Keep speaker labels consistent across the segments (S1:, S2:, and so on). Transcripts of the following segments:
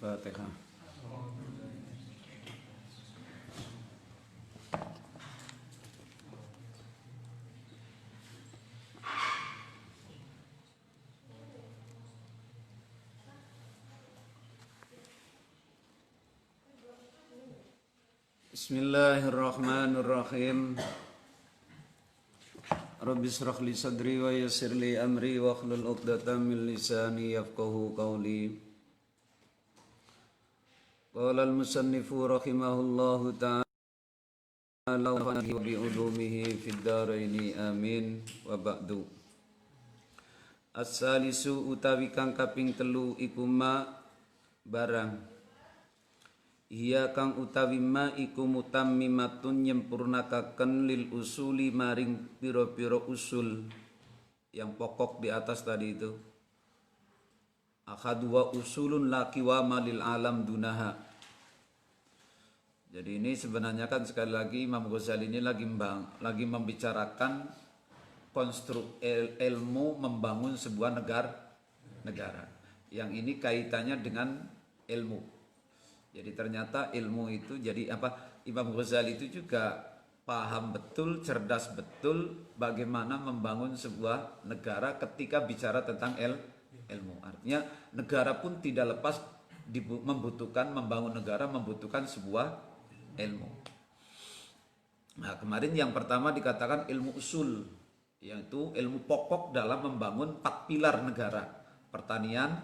S1: Al-Fatihah. Bismillahirrahmanirrahim. Rabbi shrah li sadri wa yassir li amri wa hlul 'uqdatam min lisani yafqahu qawli. Qala al-musannifu rahimahullahu ta'ala wa bi ulumihi fid dharaini amin wa ba'du. As-salisu utawi kang kaping telu iku ma barang iya kang utawi ma iku mutammimatun nyempurnakaken lil usuli maring piro-piro usul yang pokok di atas tadi itu. Akhadu wa usulun laki wa malil alam dunaha. Jadi ini sebenarnya kan sekali lagi Imam Ghazali ini lagi membicarakan konstruk ilmu membangun sebuah negara. Yang ini kaitannya dengan ilmu. Jadi ternyata ilmu itu jadi apa? Imam Ghazali itu juga paham betul, cerdas betul bagaimana membangun sebuah negara ketika bicara tentang ilmu. Artinya negara pun tidak lepas membangun negara membutuhkan sebuah ilmu. Nah, kemarin yang pertama dikatakan ilmu usul, yaitu ilmu pokok dalam membangun 4 pilar negara. Pertanian,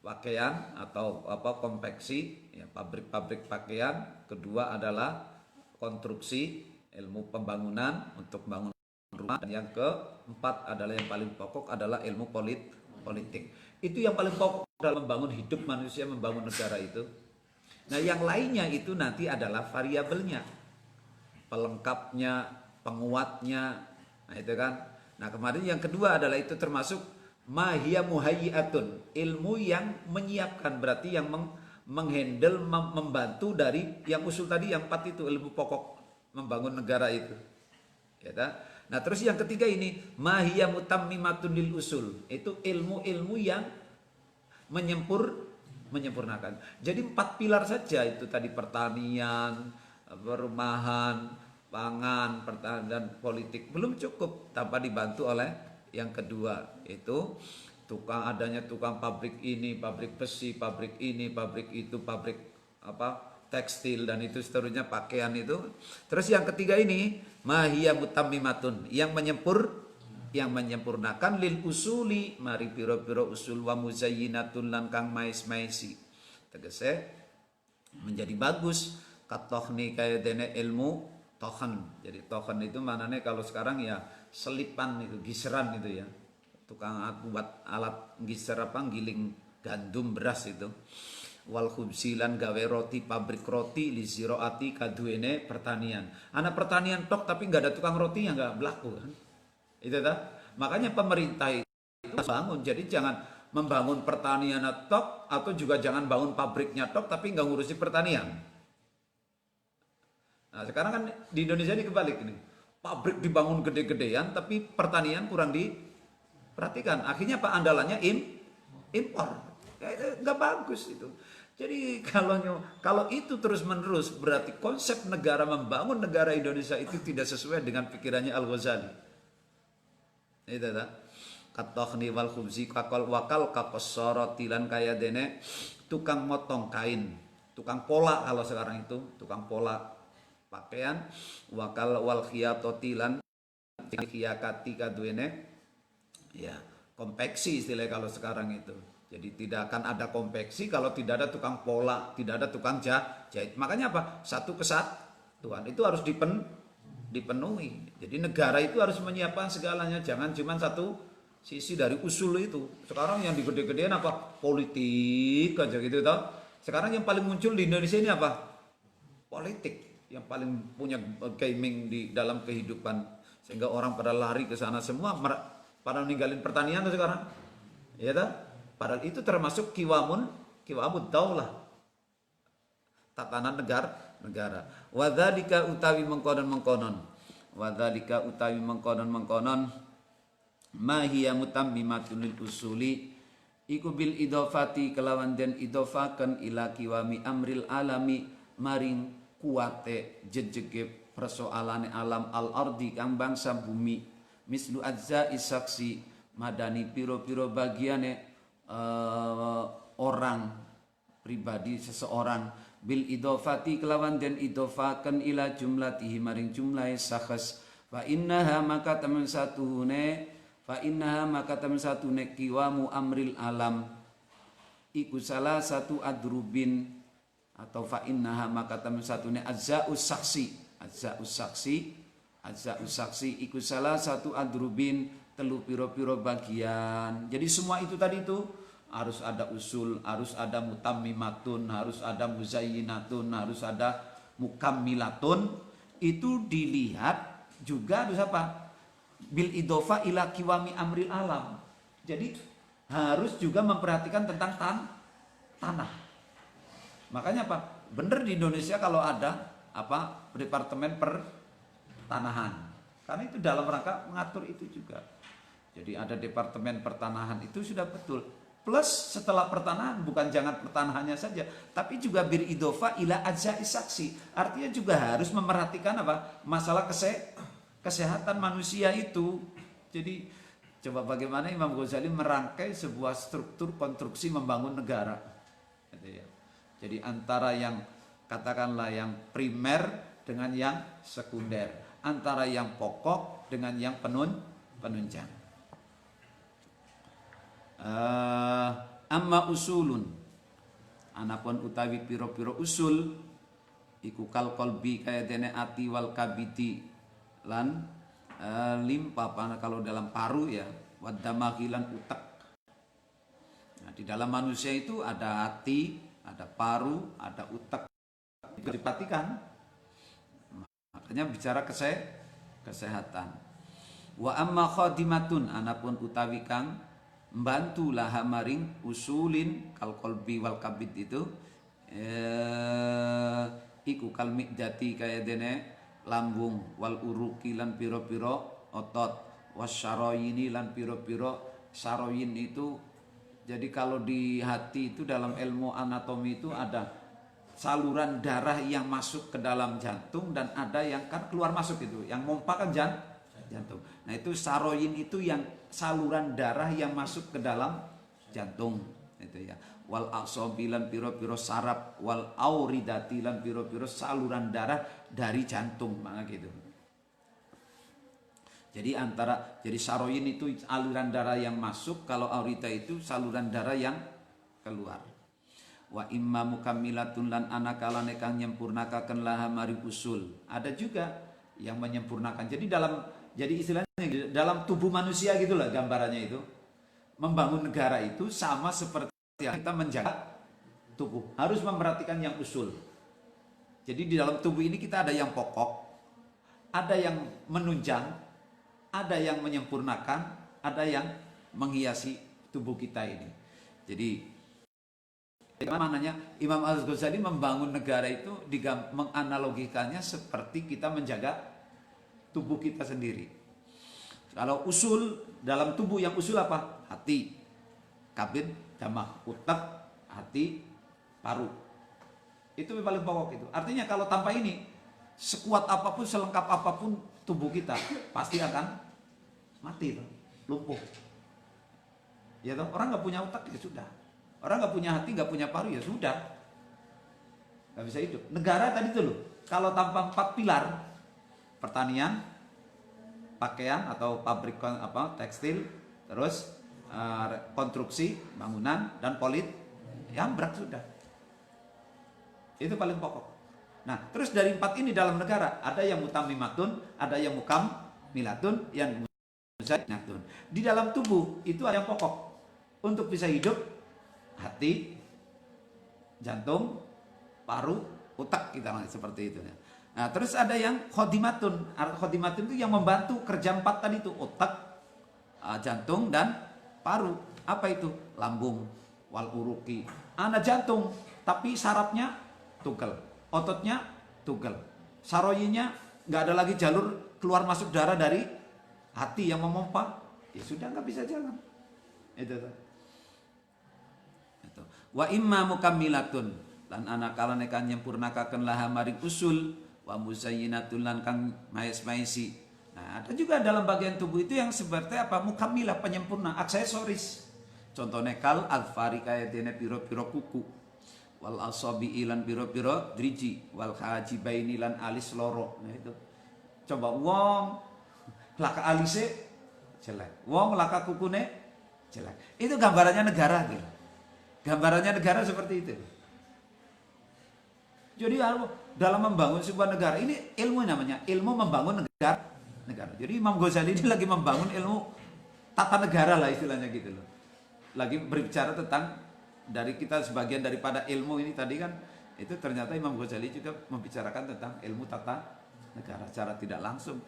S1: pakaian atau konveksi, ya, pabrik-pabrik pakaian. Kedua adalah konstruksi, ilmu pembangunan untuk bangun rumah. Dan yang keempat adalah yang paling pokok adalah ilmu politik. Itu yang paling pokok dalam membangun hidup manusia, membangun negara itu. Nah, yang lainnya itu nanti adalah variabelnya, pelengkapnya, penguatnya. Nah, itu kan. Nah, kemarin yang kedua adalah itu termasuk mahia muhayyi'atun, ilmu yang menyiapkan, berarti yang menghandle, membantu dari yang usul tadi, yang 4 itu ilmu pokok membangun negara itu. Ya, nah, terus yang ketiga ini mahia mutammimatun lil usul, itu ilmu-ilmu yang menyempurnakan. Jadi 4 pilar saja itu tadi, pertanian, perumahan, pangan, pertahanan dan politik belum cukup tanpa dibantu oleh yang kedua, itu adanya tukang pabrik ini, pabrik besi, pabrik ini, pabrik itu, pabrik tekstil dan itu seterusnya, pakaian itu. Terus yang ketiga ini mahia mutammimatun, yang menyempurnakan lil usuli mari piro-piro usul wa muzayyinatun lan kang mais-maisi. Tegese menjadi bagus katohni kaya dene ilmu tohan. Jadi tohan itu maknanya kalau sekarang ya selipan itu, giseran itu ya. Tukang buat alat giser giling gandum, beras itu. Wal khubsilan gawe roti, pabrik roti li ziraati kaduene pertanian. Anak pertanian tok tapi nggak ada tukang roti yang nggak berlaku kan. Itu dah. Makanya pemerintah itu bangun. Jadi jangan membangun pertanian tok atau juga jangan bangun pabriknya tok tapi nggak ngurusi pertanian. Nah, sekarang kan di Indonesia ini kebalik ini. Pabrik dibangun gede-gedean tapi pertanian kurang diperhatikan. Akhirnya apa? Andalannya impor. Ya, nggak bagus itu. Jadi kalau itu terus-menerus berarti konsep negara, membangun negara Indonesia itu tidak sesuai dengan pikirannya Al-Ghazali. Itu dah. Katohni wal khubzi wakal kakosorotilan kaya dene tukang motong kain, tukang pola kalau sekarang itu, tukang pola pakaian, wakal wal khiyatotilan khiyakati kaduene, ya konveksi istilah kalau sekarang itu. Jadi tidak akan ada konveksi kalau tidak ada tukang pola, tidak ada tukang jahit. Makanya apa? Satu kesatuan itu harus dipenuhi. Jadi negara itu harus menyiapkan segalanya, jangan cuma satu sisi dari usul itu. Sekarang yang digede-gedean apa? Politik aja gitu toh. Sekarang yang paling muncul di Indonesia ini apa? Politik. Yang paling punya gaming di dalam kehidupan, sehingga orang pada lari ke sana semua, pada ninggalin pertanian sekarang, ya tak? Padahal itu termasuk kiwamud daulah, tatanan negara. Wadzalika utawi mengkonon, ma hiya mutammimatun lil usuli, iku bil idofati kelawan den idofaken ila kiwami amril alami maring kuate jejege persoalane alam al ardi kang bangsa bumi mislu ajza isaksi madani piro-piro bagiane orang pribadi seseorang bil idofati kelawan den idofaken ila jumlatihi maring jumlahe sakhs fa innaha maka temen satune kiwamu amril alam iku salah satu adrubin atau fa innaha maka temen satune ajza'us saksi iku salah satu adrubin telu piro-piro bagian. Jadi semua itu tadi itu harus ada usul, harus ada mutammimatun, harus ada muzayyinatun, harus ada mukammilatun. Itu dilihat juga harus apa? Bil idofa ila kiwami amril alam. Jadi harus juga memperhatikan tentang tanah. Makanya apa? Bener di Indonesia kalau ada apa departemen pertanahan. Karena itu dalam rangka mengatur itu juga. Jadi ada departemen pertanahan itu sudah betul. Plus setelah pertanahan bukan jangan pertanahannya saja, tapi juga bir idofa ila ajza'i saksi. Artinya juga harus memerhatikan apa? Masalah kesehatan manusia itu. Jadi coba bagaimana Imam Ghazali merangkai sebuah struktur konstruksi membangun negara. Jadi antara yang katakanlah yang primer dengan yang sekunder, antara yang pokok dengan yang penunjang. Amma usulun anapun utawi piro-piro usul iku kal qalbi kaya dene ati wal kabiti lan limpa kalau dalam paru ya wadamaki lan utak. Nah, di dalam manusia itu ada hati, ada paru, ada utak. Diperhatikan. Makanya bicara kesehatan. Wa amma khadimatun anapun utawi kang membantu laha maring usulin kal qalbi wal kabid itu iku kal miqdati kaya dene lambung wal uruki lan piro-piro otot wasyaroyini lan piro-piro saroyin itu. Jadi kalau di hati itu dalam ilmu anatomi itu ada saluran darah yang masuk ke dalam jantung dan ada yang kan keluar masuk itu yang mompa kan jantung. Nah itu saroyin itu yang saluran darah yang masuk ke dalam jantung itu ya. Wal aqsabi lan piro-piro saraf wal auridati lan piro-piro saluran darah dari jantung mana gitu. Jadi jadi saroyin itu aliran darah yang masuk, kalau aurita itu saluran darah yang keluar. Wa imma mukammilatun lan anakalane kang nyempurnakaken laha mari usul. Ada juga yang menyempurnakan. Jadi istilahnya dalam tubuh manusia gitulah gambarannya itu. Membangun negara itu sama seperti kita menjaga tubuh. Harus memperhatikan yang usul. Jadi di dalam tubuh ini kita ada yang pokok, ada yang menunjang, ada yang menyempurnakan, ada yang menghiasi tubuh kita ini. Jadi maknanya Imam Al-Ghazali membangun negara itu menganalogikannya seperti kita menjaga tubuh kita sendiri. Kalau usul dalam tubuh yang usul apa? Hati, kabid, damah, utak, hati, paru. Itu yang paling pokok itu. Artinya kalau tanpa ini, sekuat apapun, selengkap apapun tubuh kita pasti akan mati, lumpuh. Ya toh, orang nggak punya otak ya sudah. Orang nggak punya hati, nggak punya paru ya sudah. Nggak bisa hidup. Negara tadi tuh loh, kalau tanpa 4 pilar, pertanian, pakaian atau pabrik tekstil, terus konstruksi, bangunan dan ambrak sudah. Itu paling pokok. Nah, terus dari 4 ini dalam negara ada yang mutammimatun, ada yang mukammilatun, yang muzayyinatun. Di dalam tubuh itu ada yang pokok. Untuk bisa hidup, hati, jantung, paru, utak kita seperti itu. Nah, terus ada yang khodimatun. Khodimatun itu yang membantu kerja 4 tadi itu, otak, jantung dan paru. Apa itu? Lambung, wal uruki. Ana jantung, tapi sarafnya tugel, ototnya tugel. Saroyinya nggak ada lagi jalur keluar masuk darah dari hati yang memompa. Ya sudah nggak bisa jalan. Itu tuh. Wa imma mukammilatun lan ana kalane kan nyempurnakaken laha maring usul, wa muzayyinatun lan kang maes-maesi. Nah, ada juga dalam bagian tubuh itu yang seperti apa? Mukammilah, penyempurna, aksesoris. Contohnya kal alfari kaya dene piro-piro kuku. Wal asabi ilan piro-piro driji, wal hajibaini lan alis loro. Nah itu. Coba wong laka alise jelek, wong laka kukune jelek. Itu gambarannya negara gitu. Gambarannya negara seperti itu. Jadi dalam membangun sebuah negara ini ilmu namanya, ilmu membangun negara. Jadi Imam Ghazali ini lagi membangun ilmu tata negara lah istilahnya gitu loh. Lagi berbicara tentang dari kita sebagian daripada ilmu ini tadi kan itu ternyata Imam Ghazali juga membicarakan tentang ilmu tata negara secara tidak langsung.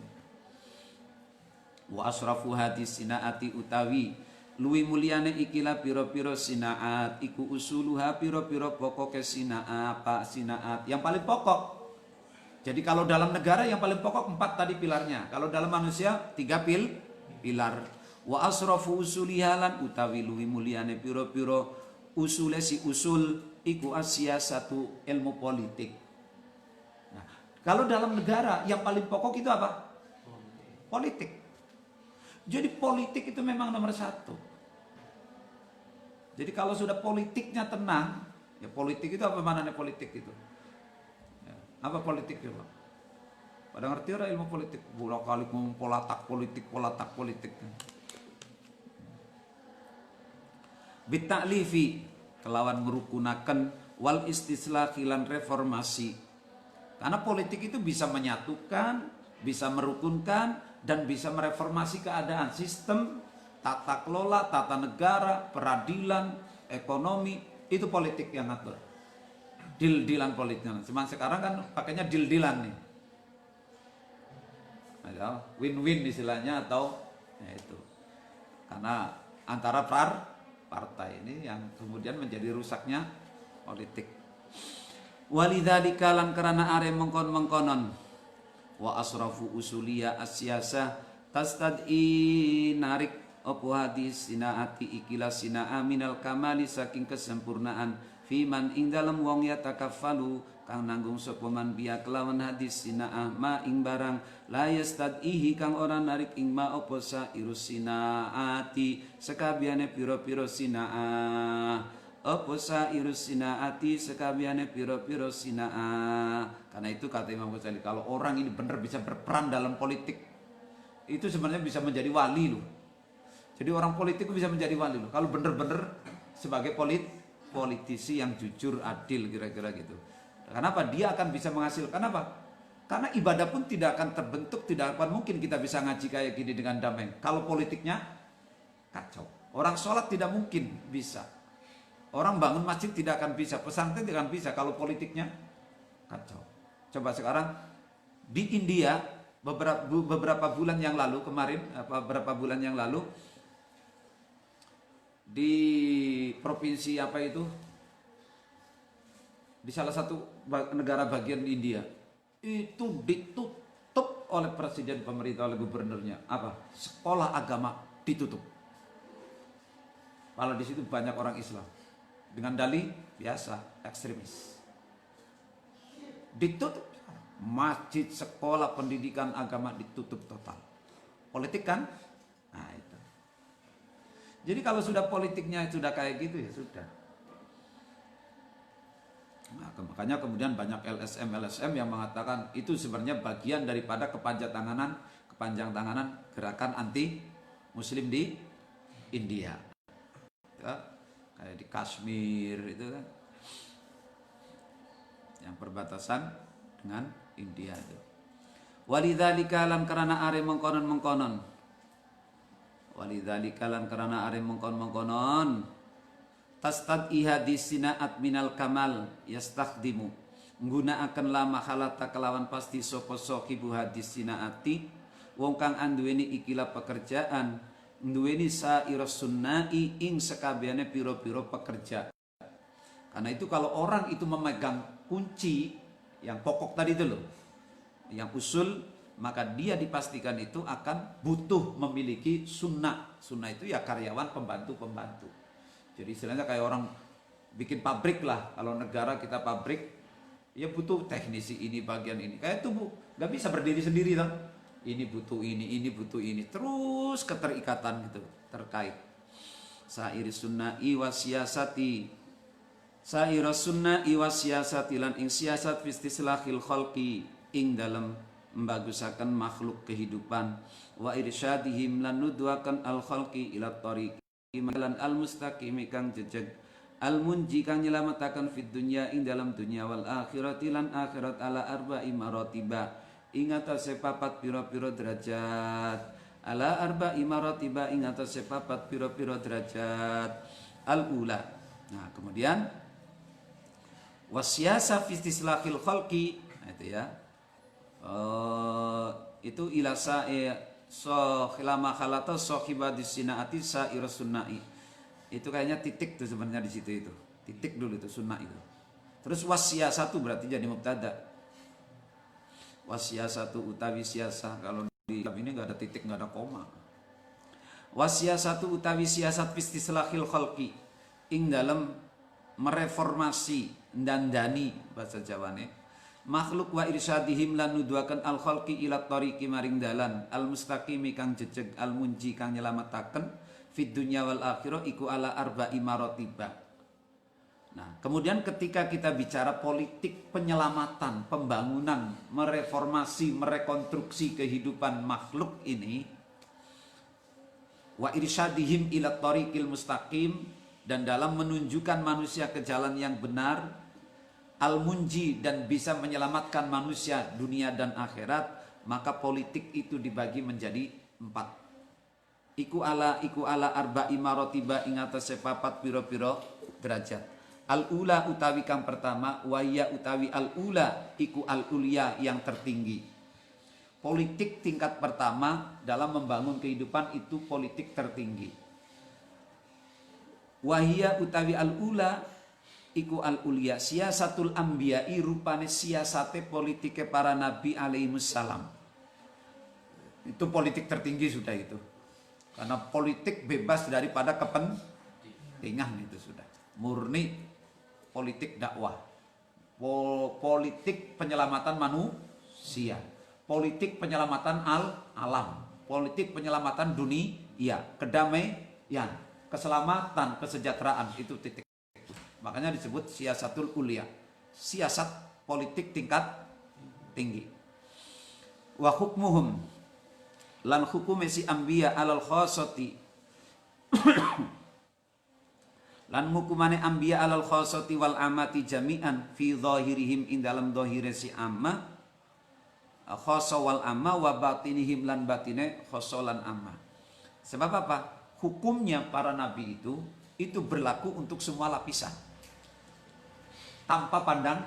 S1: Wa asrafu hadis sinaati utawi luwi mulyane ikilah piro-piro sinaat iku usuluha piro-piro pokok sinaat apa sinaat yang paling pokok. Jadi kalau dalam negara yang paling pokok 4 tadi pilarnya. Kalau dalam manusia 3 pilar. Wa asrafu usulihalan utawi luwi mulyane piro-piro usule si usul iku asia satu ilmu politik. Nah, kalau dalam negara yang paling pokok itu apa? Politik. Jadi politik itu memang nomor 1. Jadi kalau sudah politiknya tenang, ya politik itu apa mananya politik itu? Ya, apa politik itu? Pada ngerti orang ilmu politik? Bulan kali ngomong polatak politik. Bitaklifi kelawan merukunakan wal istislah-khilan reformasi. Karena politik itu bisa menyatukan, bisa merukunkan, dan bisa mereformasi keadaan sistem, tata kelola, tata negara, peradilan, ekonomi, itu politik yang ngatur. Deal-dealan politiknya. Cuma sekarang kan pakainya deal-dealan nih. Win-win istilahnya atau ya itu. Karena antara partai ini yang kemudian menjadi rusaknya politik. Walidzalika lan karena are mengkon-mengkonon wa asrafu usuliya asyasa tastad'i narik opo hadis sinaati ikilah sinaa minal kamali saking kesempurnaan fiman ing dalam wong ya takaffalu kang nanggung sapa man biya kelawan hadis sinaa ma ing barang la yastad'ihi kang ora narik ing ma opo sairus sinaati sekabiane piro-piro sinaa apa sairus sinaati sekabiane piro-piro sinaa. Karena itu kata Imam Ghazali, kalau orang ini benar bisa berperan dalam politik, itu sebenarnya bisa menjadi wali loh. Jadi orang politik bisa menjadi wali loh. Kalau benar-benar sebagai politisi yang jujur, adil kira-kira gitu. Kenapa? Dia akan bisa menghasilkan apa? Karena ibadah pun tidak akan terbentuk, tidak akan mungkin kita bisa ngaji kayak gini dengan damai. Kalau politiknya kacau. Orang sholat tidak mungkin bisa. Orang bangun masjid tidak akan bisa, pesantren tidak akan bisa kalau politiknya kacau. Coba sekarang di India beberapa bulan yang lalu beberapa bulan yang lalu di provinsi apa itu, di salah satu negara bagian India itu ditutup oleh presiden, pemerintah, oleh gubernurnya. Apa? Sekolah agama ditutup. Kalau di situ banyak orang Islam. Dengan dalih biasa ekstremis. Ditutup masjid, sekolah, pendidikan agama ditutup total. Politik kan? Nah itu. Jadi kalau sudah politiknya sudah kayak gitu ya sudah. Nah, makanya kemudian banyak LSM yang mengatakan itu sebenarnya bagian daripada kepanjang tanganan gerakan anti Muslim di India. Ya. Kayak di Kashmir itu kan yang perbatasan dengan India itu. Walidzalika lan karena are mengkonon walidzalika lan karena are mengkonon tastad ihadis sinaat minal kamal yastakhdimu nggunakaken la mahalata kelawan pasti sapa sahibu hadis sinaati wong kang anduweni ikilah pekerjaan nduweni sairus sunnai ing sekabehane piro-piro pekerja. Karena itu kalau orang itu memegang kunci yang pokok tadi itu loh, yang usul, maka dia dipastikan itu akan butuh memiliki sunnah. Sunnah itu ya karyawan, pembantu. Jadi istilahnya kayak orang bikin pabrik lah. Kalau negara kita pabrik, ya butuh teknisi ini bagian ini. Kayak itu bu, nggak bisa berdiri sendiri kan. Ini butuh ini butuh ini. Terus keterikatan gitu terkait. Sairi sunnai wasiyasati. Saira sunnai wasiyasati lan ing siasat fistislahil khalqi ing dalam membagusakan makhluk kehidupan wa irsyadihim lan nudwakan al khalqi ila tariqi lan al mustaqimi kang jejeg al munji kang nyelamataken fid dunya ing dalam dunya wal akhirati lan akhirat ala arba'i maratiba ing atase papat pira-pira derajat ala arba'i maratiba ing atase papat pira-pira derajat al ula. Nah kemudian wasyasa fi istislahil khalqi itu ya. Itu ilasa so khilama khalata sahibadis sinaati sa'ir sunnai. Itu kayaknya titik tuh sebenarnya di situ itu. Titik dulu itu sunnah itu. Terus wasyasatu berarti jadi mubtada. Wasyasatu utawi siasa, kalau di kitab ini enggak ada titik, enggak ada koma. Wasyasatu utawi siasat fistislahil khalqi ing dalam mereformasi dandani bahasa Jawane makhluk wa irsyadihim lan nuduaken al khalqi ila tariqi maring dalan al mustaqimi kang jejeg al munji kang nyelamataken fid dunya wal akhirah iku ala arba'i maratiba. Nah, kemudian ketika kita bicara politik penyelamatan, pembangunan, mereformasi, merekonstruksi kehidupan makhluk ini wa irsyadihim ila tariqil mustaqim dan dalam menunjukkan manusia ke jalan yang benar al-munji dan bisa menyelamatkan manusia dunia dan akhirat, maka politik itu dibagi menjadi 4. Iku ala arba'i maratiba ing atase papat pira-pira derajat. Al-ula utawi kang pertama, waya utawi al-ula iku al-ulia yang tertinggi. Politik tingkat pertama dalam membangun kehidupan itu politik tertinggi. Wahia utawi al-ula iku al-ulia siasatul anbiya'i rupane siasate politike para nabi alaihissalam. Itu politik tertinggi sudah itu. Karena politik bebas daripada kepentingan itu sudah. Murni politik dakwah. Politik penyelamatan manusia. Politik penyelamatan alam. Politik penyelamatan dunia, kedamaian, keselamatan, kesejahteraan itu titik. Makanya disebut siasatul ulia, siasat politik tingkat tinggi. Wa hukmuhum lan hukume si anbiya alal khosati lan hukumane anbiya alal khosati wal amati jami'an fi dhahirihim in dalam dhahire si amma khoso wal amma wa batinihim lan batine khoso lan amma. Sebab apa? Hukumnya para nabi itu berlaku untuk semua lapisan tanpa pandang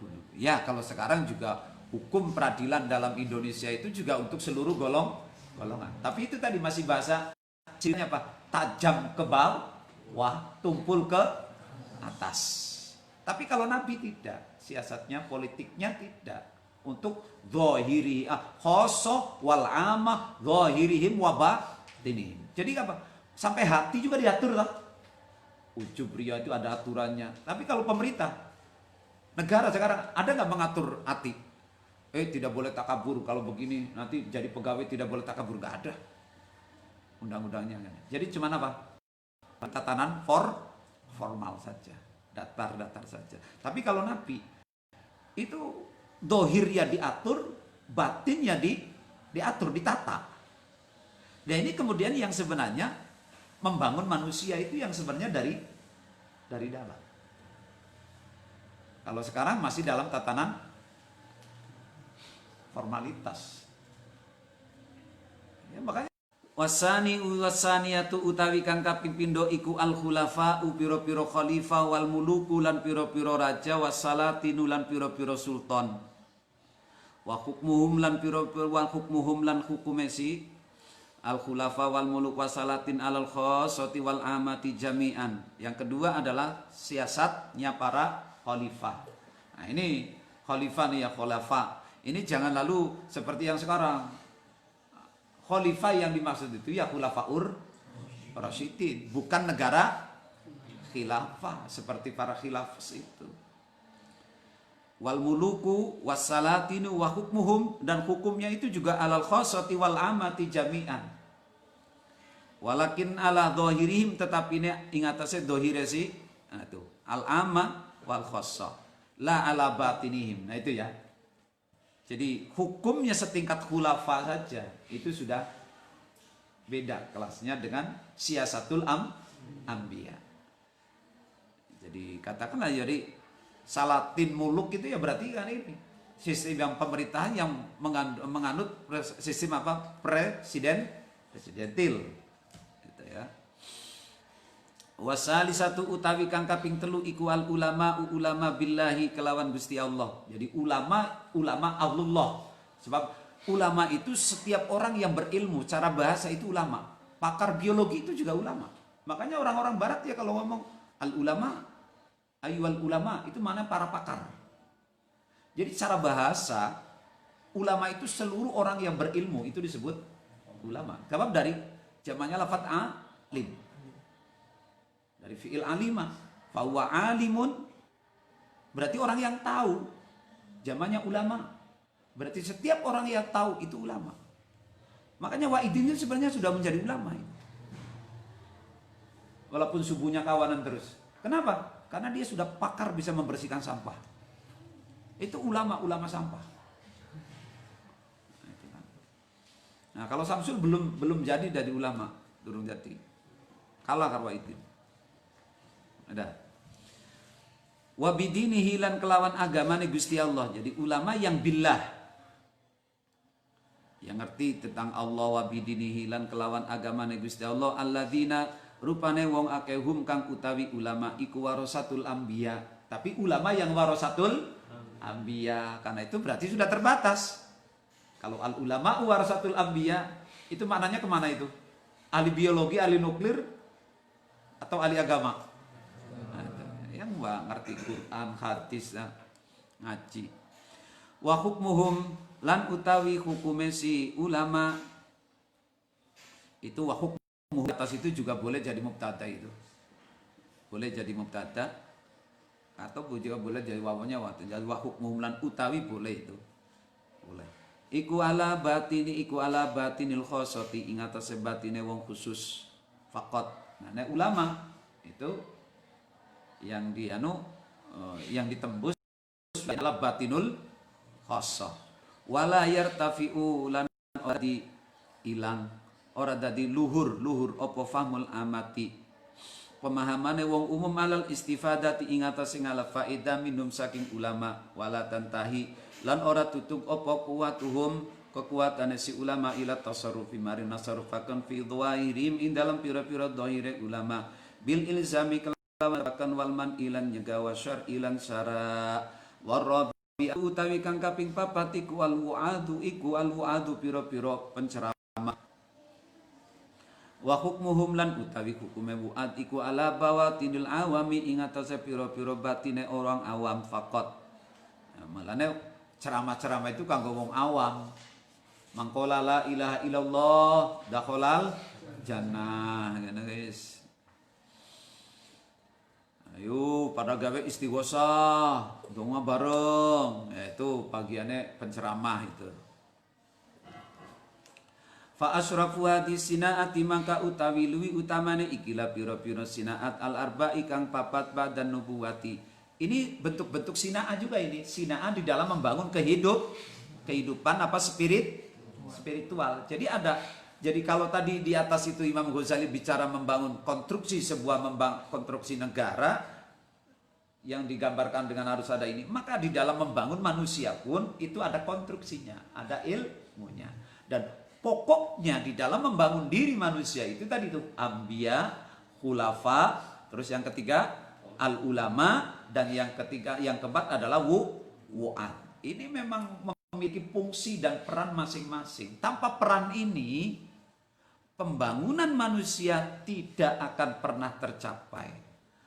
S1: bulu. Ya kalau sekarang juga hukum peradilan dalam Indonesia itu juga untuk seluruh golongan. Tapi itu tadi masih bahasa cirinya apa? Tajam ke bawah, tumpul ke atas. Tapi kalau Nabi tidak, siasatnya, politiknya tidak. Untuk zahiri, khosoh wal amah, zahirihim wa batinihim. Jadi apa? Sampai hati juga diatur lah. Ujub ria itu ada aturannya. Tapi kalau pemerintah, negara sekarang ada nggak mengatur hati? Tidak boleh takabur, kalau begini nanti jadi pegawai tidak boleh takabur, nggak ada undang-undangnya kan. Jadi cuman apa? Tatanan formal saja, datar-datar saja. Tapi kalau Nabi itu dohir ya diatur, batin ya diatur, ditata. Dan ini kemudian yang sebenarnya membangun manusia itu yang sebenarnya dari dalam. Kalau sekarang masih dalam tatanan formalitas. Ya, makanya wasaniyatu utawi kang kaping pindho iku al khulafa pira-pira khalifah wal muluku lan pira-pira raja wasalatinu lan pira-pira sultan. Wa hukmuhum lan pira-pira wa hukmuhum lan hukume si al khulafa wal muluk wasalatin alal khossati wal amati jami'an. Yang kedua adalah siasatnya para khalifah. Nah ini khalifah nih ya, khulafa. Ini jangan lalu seperti yang sekarang. Khalifah yang dimaksud itu ya khulafaur rasyidin, bukan negara khilafah seperti para khilafah itu. Wal muluku wassalatinu wa hukmuhum, dan hukumnya itu juga alal khossati wal amati jami'an. Walakin ala dhahirihim, tetapi ini ingatase dhahire si itu al amma wal khossah la ala batinihim. Nah itu ya. Jadi hukumnya setingkat khulafa saja itu sudah beda kelasnya dengan siasatul anbiya. Jadi katakanlah jadi salatin muluk itu ya berarti kan ini sistem yang pemerintahan yang menganut sistem apa presidentil gitu ya. Wasalisatu utawi kang kaping telu iku al ulama billahi kelawan Gusti Allah. Jadi ulama Allah. Sebab ulama itu setiap orang yang berilmu, cara bahasa itu ulama. Pakar biologi itu juga ulama. Makanya orang-orang barat ya kalau ngomong al ulama ayyuhal ulama itu mana para pakar. Jadi cara bahasa ulama itu seluruh orang yang berilmu itu disebut ulama. Sebab dari zamannya lafaz alim. Dari fi'il alima, fa huwa alimun berarti orang yang tahu. Zamannya ulama. Berarti setiap orang yang tahu itu ulama. Makanya Wahidin itu sebenarnya sudah menjadi ulama. Walaupun subuhnya kawanan terus. Kenapa? Karena dia sudah pakar bisa membersihkan sampah. Itu ulama sampah. Nah, kalau Samsul belum jadi dari ulama, durung jadi. Kalah karo Wahidin. Ada. Wa bidinihi lan kelawan agamane Gusti Allah. Jadi ulama yang billah. Yang ngerti tentang Allah, wa bidinihi lan kelawan agamane Gusti Allah, alladzina rupane wong akeh hum kang utawi ulama iku warasatul anbiya. Tapi ulama yang warasatul anbiya, karena itu berarti sudah terbatas. Kalau al ulama warasatul anbiya itu maknanya kemana itu? Ahli biologi, ahli nuklir, atau ahli agama? Yang ngerti Quran, hadis, ngaji. Wa hukmuhum lan utawi hukume si ulama itu wa hukmuhum atas itu juga boleh jadi mubtada itu. Boleh jadi mubtada atau juga boleh jadi wawunya waktu. Jadi wa hukmuhum lan utawi boleh itu. Boleh. Iku ala batinil khossati ing atase batine wong khusus faqat. Nah, ulama itu yang yang ditembus adalah batinul khossah. Wala yartafi'u lan ora di ilang, ora dadi luhur apa fahmul amati. Pemahamane wong umum alal istifadati ing atase ngala faedah minum saking ulama, wala tantahi lan ora tutup apa kuwatuhum kekuatane si ulama ila tasarrufi marin nasarrufakan fi dhahirim ing dalam pira-pira dhahire ulama bil ilzami kelawan wal man ilan nyegawa syar'ilan syara warab utawi kang kaping papat iku al wuadu pira-pira penceramah. Wa hukmuhum lan utawi hukume wuad iku ala bawatinil awami ing atase pira-pira batine orang awam faqat. Nah, malane ceramah-ceramah itu kanggo wong awam. Mangkola la ilaha illallah dakhalal jannah ngene guys. Ayo pada gawe istighosah, donga bareng. Itu bagiannya penceramah itu. Fa asrafu hadis sinaati mangka utawi luwi utamane ikilah pira-pira sinaat al arba'i kang papat badan nubuwati. Ini bentuk-bentuk sinaa juga ini. Sinaa di dalam membangun kehidupan apa spiritual. Jadi kalau tadi di atas itu Imam Ghazali bicara membangun konstruksi konstruksi negara yang digambarkan dengan harus ada ini, maka di dalam membangun manusia pun itu ada konstruksinya, ada ilmunya. Dan pokoknya di dalam membangun diri manusia itu tadi itu anbiya, khulafa, terus yang ketiga al ulama, dan yang keempat adalah wu'ad. Ini memang memiliki fungsi dan peran masing-masing. Tanpa peran ini pembangunan manusia tidak akan pernah tercapai.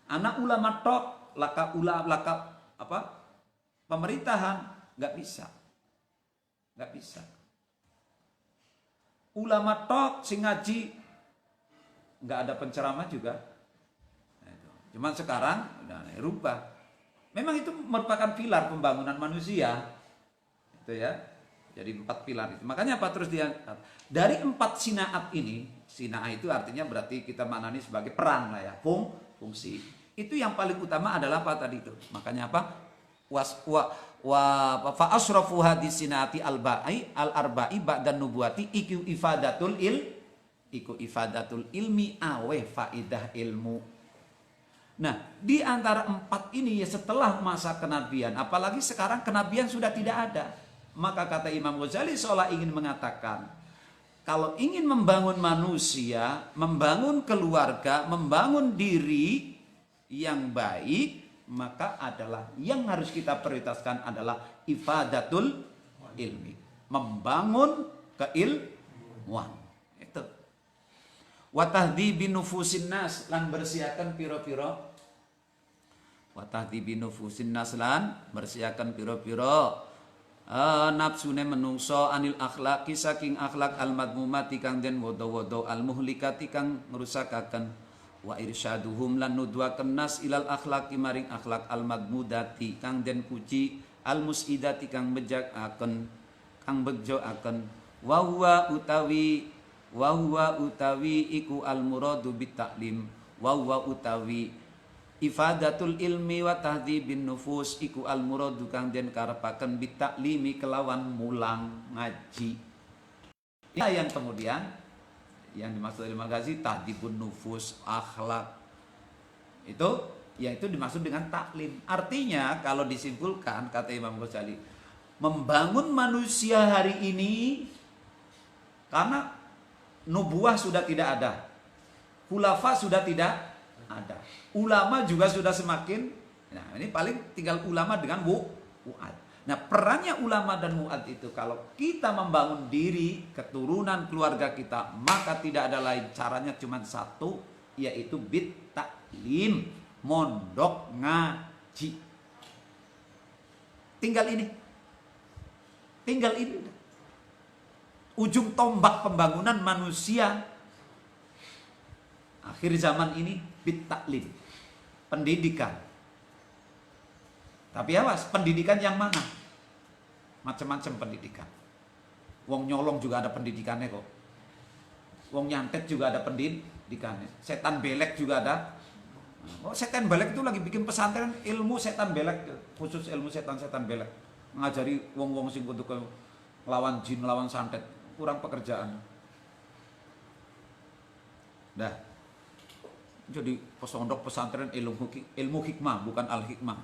S1: Anak ulama tok, laka pemerintahan nggak bisa. Ulama tok sing ngaji nggak ada penceramah juga. Nah, Cuman sekarang udah rubah. Memang itu merupakan pilar pembangunan manusia. Itu ya. Jadi 4 pilar itu. Makanya apa terus diangkat? Dari 4 sinaat ini, sinaat itu artinya berarti kita maknani sebagai peran lah ya, fungsi. Itu yang paling utama adalah apa tadi itu? Makanya apa? Fa asrafu hadis sinaati al-arba'i ba'dan nubuwati iku ifadatul ilmi awe faidah ilmu. Nah, di antara 4 ini ya setelah masa kenabian, apalagi sekarang kenabian sudah tidak ada. Maka kata Imam Ghazali seolah ingin mengatakan, kalau ingin membangun manusia, membangun keluarga, membangun diri yang baik, maka adalah yang harus kita prioritaskan adalah ifadatul ilmi. Membangun keilmuan. Itu. Wa tahdhibi nufusin nas lan bersihakan piro-piro. Wa tahdhibi nufusin nas lan bersihakan piro-piro nafsune menungso anil akhlaki saking akhlak al madmumati kang den wodo-wodo al muhlikati kang ngrusakaken wa irsyaduhum lan nudwaken nas ilal akhlaki maring akhlak al madmudati kang den puji al musidati kang bejoaken wa huwa utawi iku al muradu bit ta'lim wa huwa utawi ifadatul ilmi wa tahdhibin nufus iku al muradu kang den karepaken bitaklimi kelawan mulang ngaji. Ini yang kemudian yang dimaksud Imam Ghazali tahdhibun nufus akhlak. Itu yaitu dimaksud dengan taklim. Artinya kalau disimpulkan kata Imam Ghazali, membangun manusia hari ini karena nubuah sudah tidak ada. Khulafa sudah tidak ada. Ulama juga sudah semakin, nah ini paling tinggal ulama dengan wu'ad. Nah perannya ulama dan wu'ad itu kalau kita membangun diri, keturunan keluarga kita, maka tidak ada lain caranya cuma satu, yaitu bit taklim, mondok ngaji. Tinggal ini. Ujung tombak pembangunan manusia akhir zaman ini bit taklim, pendidikan. Tapi awas, pendidikan yang mana? Macam-macam pendidikan. Wong nyolong juga ada pendidikannya kok. Wong nyantet juga ada pendidikannya. Setan belek juga ada. Oh, setan belek itu lagi bikin pesantren ilmu setan belek, khusus ilmu setan-setan belek. Ngajari wong-wong sing untuk lawan jin, lawan santet, kurang pekerjaan. Dah. Jadi pondok pesantren ilmu hikmah, bukan al hikmah,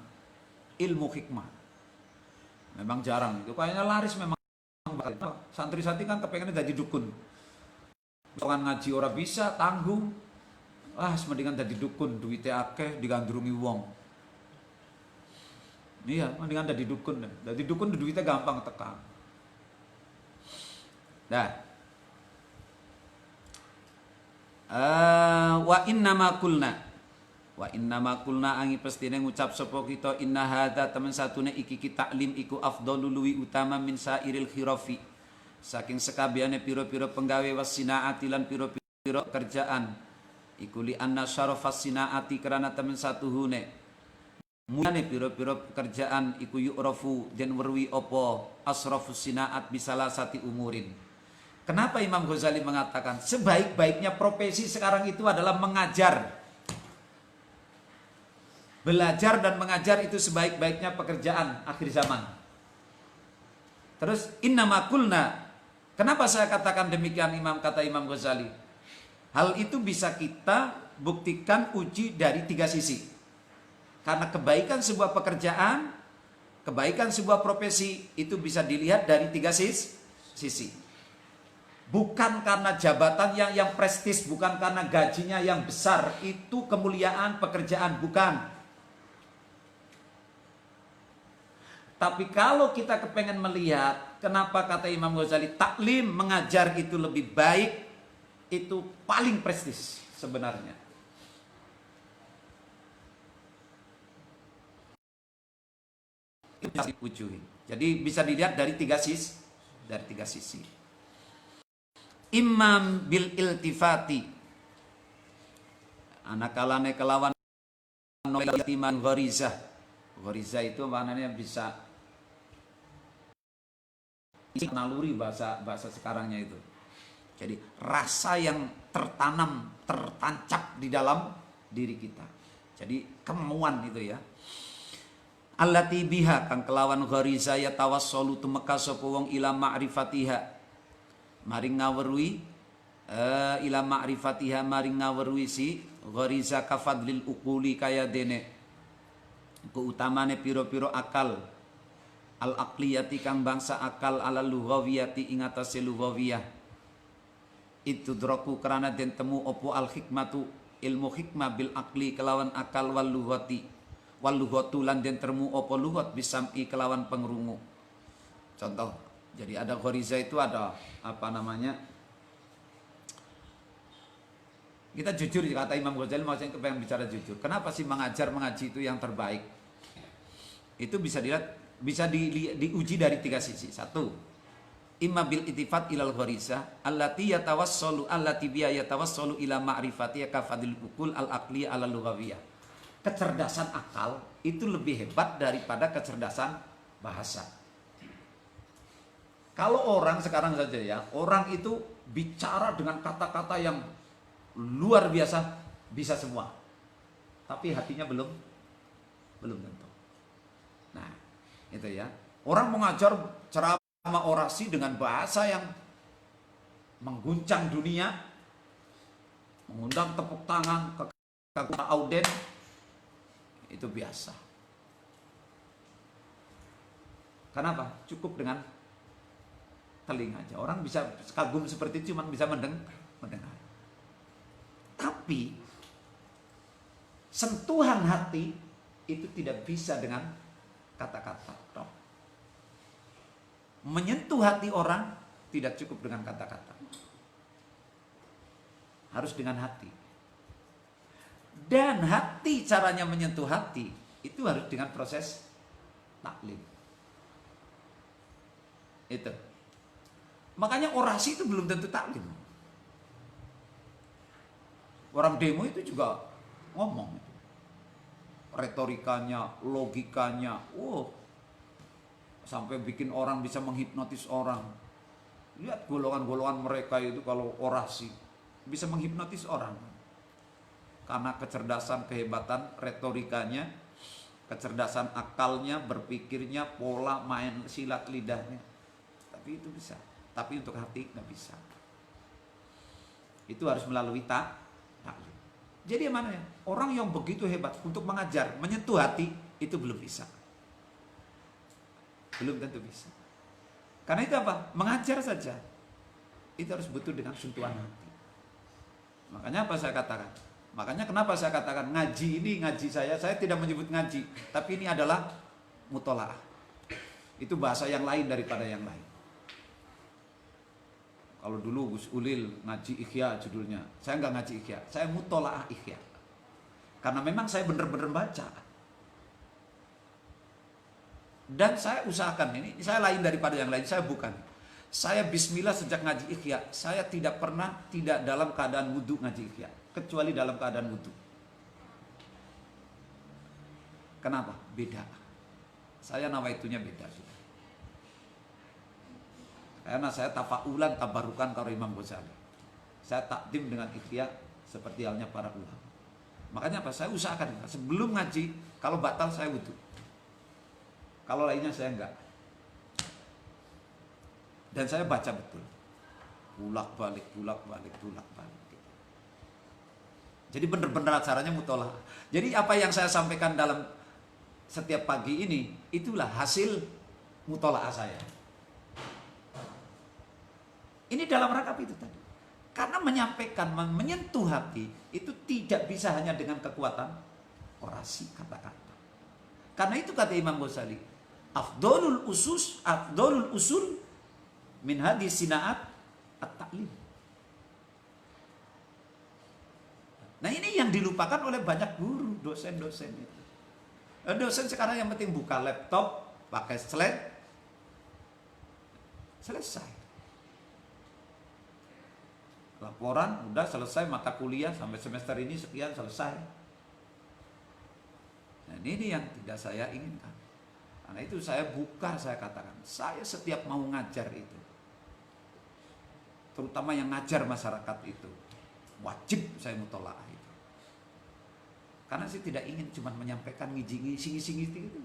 S1: ilmu hikmah. Memang jarang itu, kayaknya laris memang. Santri-santri kan kepengennya jadi dukun. Soalnya ngaji ora bisa, tanggung. Mendingan jadi dukun, duitnya akeh, digandrungi wong. Iya, mendingan jadi dukun. Jadi dukun duitnya gampang tekan. Dah. Wa innama kulna angi pestine ngucap sapa kita inna hadza temen satune iki taklim iku afdhalul luwi utama min sairil khirafi saking sekabehane pira-pira penggawe wasinaati lan pira-pira kerjaan iku li anna syarafas sinaati karena temen satuhune mulane pira-pira pekerjaan iku yu'rafu den werwi apa asrafus sinaat bisalah sati umurin. Kenapa Imam Ghazali mengatakan sebaik-baiknya profesi sekarang itu adalah mengajar. Belajar dan mengajar itu sebaik-baiknya pekerjaan akhir zaman. Terus innama kulna. Kenapa saya katakan demikian kata Imam Ghazali? Hal itu bisa kita buktikan uji dari 3 sisi. Karena kebaikan sebuah pekerjaan, kebaikan sebuah profesi itu bisa dilihat dari 3 sisi. Bukan karena jabatan yang prestis, bukan karena gajinya yang besar, itu kemuliaan pekerjaan, bukan. Tapi kalau kita kepengen melihat, kenapa kata Imam Ghazali, taklim, mengajar itu lebih baik, itu paling prestis sebenarnya. Itu jadi bisa dilihat dari 3 sisi. Imam bil iltifati anak kalane kelawan Anoilatiman gharizah. Gharizah itu maknanya bisa naluri bahasa sekarangnya itu. Jadi rasa yang tertanam, tertancap di dalam diri kita. Jadi kemauan itu ya. Allati biha kang kelawan gharizah ya tawassalu tumeka sapa wong ila ma'rifatiha. Maring ngaweruhi ila ma'rifatiha maring ngaweruhi si gharizah kafadlil uquli kaya dene keutamane piro-piro akal al aqliyati kang bangsa akal ala lughawiyati ing atase lughawiyah. Itu droku karena den temu opo al hikmatu ilmu hikmah bil akli kelawan akal wal lughati wal lughatu lan den temu opo lughat bisami kelawan pengrungu. Contoh, jadi ada gharizah itu ada apa namanya? Kita jujur kata Imam Ghazali, maksudnya pengen bicara jujur. Kenapa sih mengaji itu yang terbaik? Itu bisa dilihat, bisa diuji dari 3 sisi. 1, imma bil itifat ilal gharizah allati yatawassalu allati biya yatawassalu ila ma'rifati ka fadil ukul al aqli ala lughawiyah. Kecerdasan akal itu lebih hebat daripada kecerdasan bahasa. Kalau orang sekarang saja ya, orang itu bicara dengan kata-kata yang luar biasa, bisa semua. Tapi hatinya belum tentu. Nah, itu ya. Orang mengajar ceramah orasi dengan bahasa yang mengguncang dunia, mengundang tepuk tangan ke auden, itu biasa. Kenapa? Cukup dengan telinga aja. Orang bisa kagum seperti itu cuma bisa mendengar. Tapi sentuhan hati itu tidak bisa dengan kata-kata. Menyentuh hati orang tidak cukup dengan kata-kata. Harus dengan hati. Dan hati, caranya menyentuh hati itu harus dengan proses taklim. Itu. Makanya orasi itu belum tentu taklim. Orang demo itu juga ngomong. Retorikanya, logikanya, sampai bikin orang bisa menghipnotis orang. Lihat golongan-golongan mereka itu kalau orasi bisa menghipnotis orang. Karena kecerdasan, kehebatan retorikanya, kecerdasan akalnya, berpikirnya, pola main silat lidahnya. Tapi itu bisa. Tapi untuk hati nggak bisa. Itu harus melalui taklim. Jadi yang mana ya? Orang yang begitu hebat untuk mengajar, menyentuh hati, itu belum bisa. Belum tentu bisa. Karena itu apa? Mengajar saja. Itu harus butuh dengan sentuhan hati. Makanya apa saya katakan? Makanya kenapa saya katakan ngaji ini, ngaji saya tidak menyebut ngaji, tapi ini adalah mutolaah. Itu bahasa yang lain daripada yang lain. Kalau dulu Gus Ulil ngaji Ihya judulnya, saya nggak ngaji Ihya, saya mutolaah Ihya. Karena memang saya benar-benar baca. Dan saya usahakan ini, saya lain daripada yang lain, saya bukan. Saya bismillah sejak ngaji Ihya, saya tidak pernah tidak dalam keadaan wudhu ngaji Ihya. Kecuali dalam keadaan wudhu. Kenapa? Beda. Saya nawaitunya beda. Karena saya tafaulan, tabarukan kalau Imam Ghazali. Saya takdim dengan Ihya seperti halnya para ulama. Makanya apa? Saya usahakan sebelum ngaji, kalau batal saya wudhu. Kalau lainnya saya enggak. Dan saya baca betul. Bulak-balik. Jadi benar-benar acaranya mutolaah. Jadi apa yang saya sampaikan dalam setiap pagi ini, itulah hasil mutolaah saya. Ini dalam rangka itu tadi. Karena menyampaikan, menyentuh hati, itu tidak bisa hanya dengan kekuatan orasi, kata-kata. Karena itu kata Imam Ghazali, afdolul usul min hadis sinaat at-ta'lim. Nah ini yang dilupakan oleh banyak guru, dosen-dosen itu. Dosen sekarang yang penting buka laptop, pakai slide, selesai. Laporan, udah selesai, mata kuliah sampai semester ini sekian selesai. Dan ini yang tidak saya inginkan. Karena itu saya buka, saya katakan, saya setiap mau ngajar itu, terutama yang ngajar masyarakat itu, wajib saya mutola'ah itu. Karena saya tidak ingin cuma menyampaikan ngisi-ngisi gitu.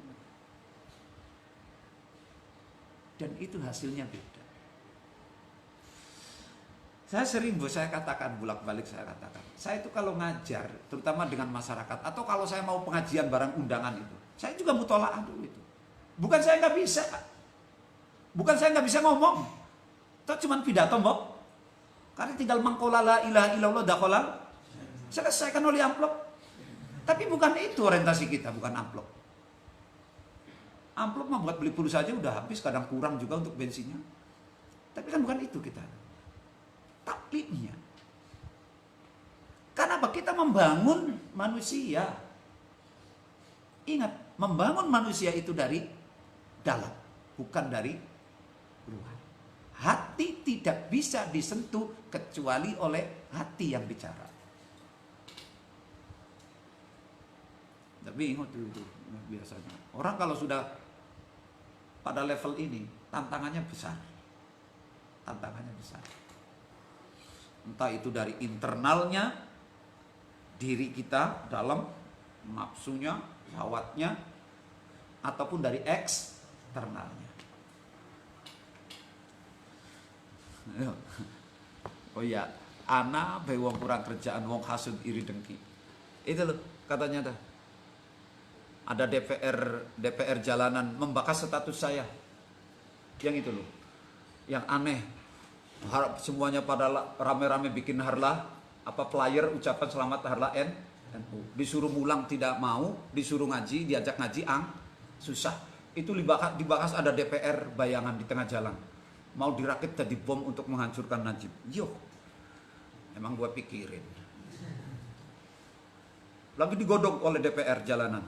S1: Dan itu hasilnya beda. Saya sering saya katakan, bolak-balik saya katakan, saya itu kalau ngajar, terutama dengan masyarakat, atau kalau saya mau pengajian barang undangan itu, saya juga mutola'ah dulu itu. Bukan saya nggak bisa, bukan saya nggak bisa ngomong, itu cuma pidato mbok. Karena tinggal mangkola la ilaha illallah dakhala, selesaikan oleh amplop. Tapi bukan itu orientasi kita, bukan amplop. Amplop mah buat beli pulsa saja udah habis, kadang kurang juga untuk bensinnya. Tapi kan bukan itu kita. Taklimnya. Karena apa? Kita membangun manusia. Ingat, membangun manusia itu dari dalam, bukan dari luar. Hati tidak bisa disentuh kecuali oleh hati yang bicara. Tapi ingat itu biasanya. Orang kalau sudah pada level ini, tantangannya besar. Tantangannya besar. Entah itu dari internalnya, diri kita dalam nafsunya, syahwatnya, ataupun dari eksternalnya. Oh iya, ana bae wong kurang kerjaan, wong hasud iri dengki. Itu loh katanya dah. Ada DPR jalanan membakar status saya. Yang itu loh. Yang aneh. Harap semuanya pada rame-rame bikin harlah, flyer ucapan selamat harlah NU. Disuruh mulang tidak mau, disuruh ngaji, diajak ngaji susah. Itu dibahas ada DPR bayangan di tengah jalan. Mau dirakit jadi bom untuk menghancurkan Najib. Yo. Emang gua pikirin. Lagi digodok oleh DPR jalanan.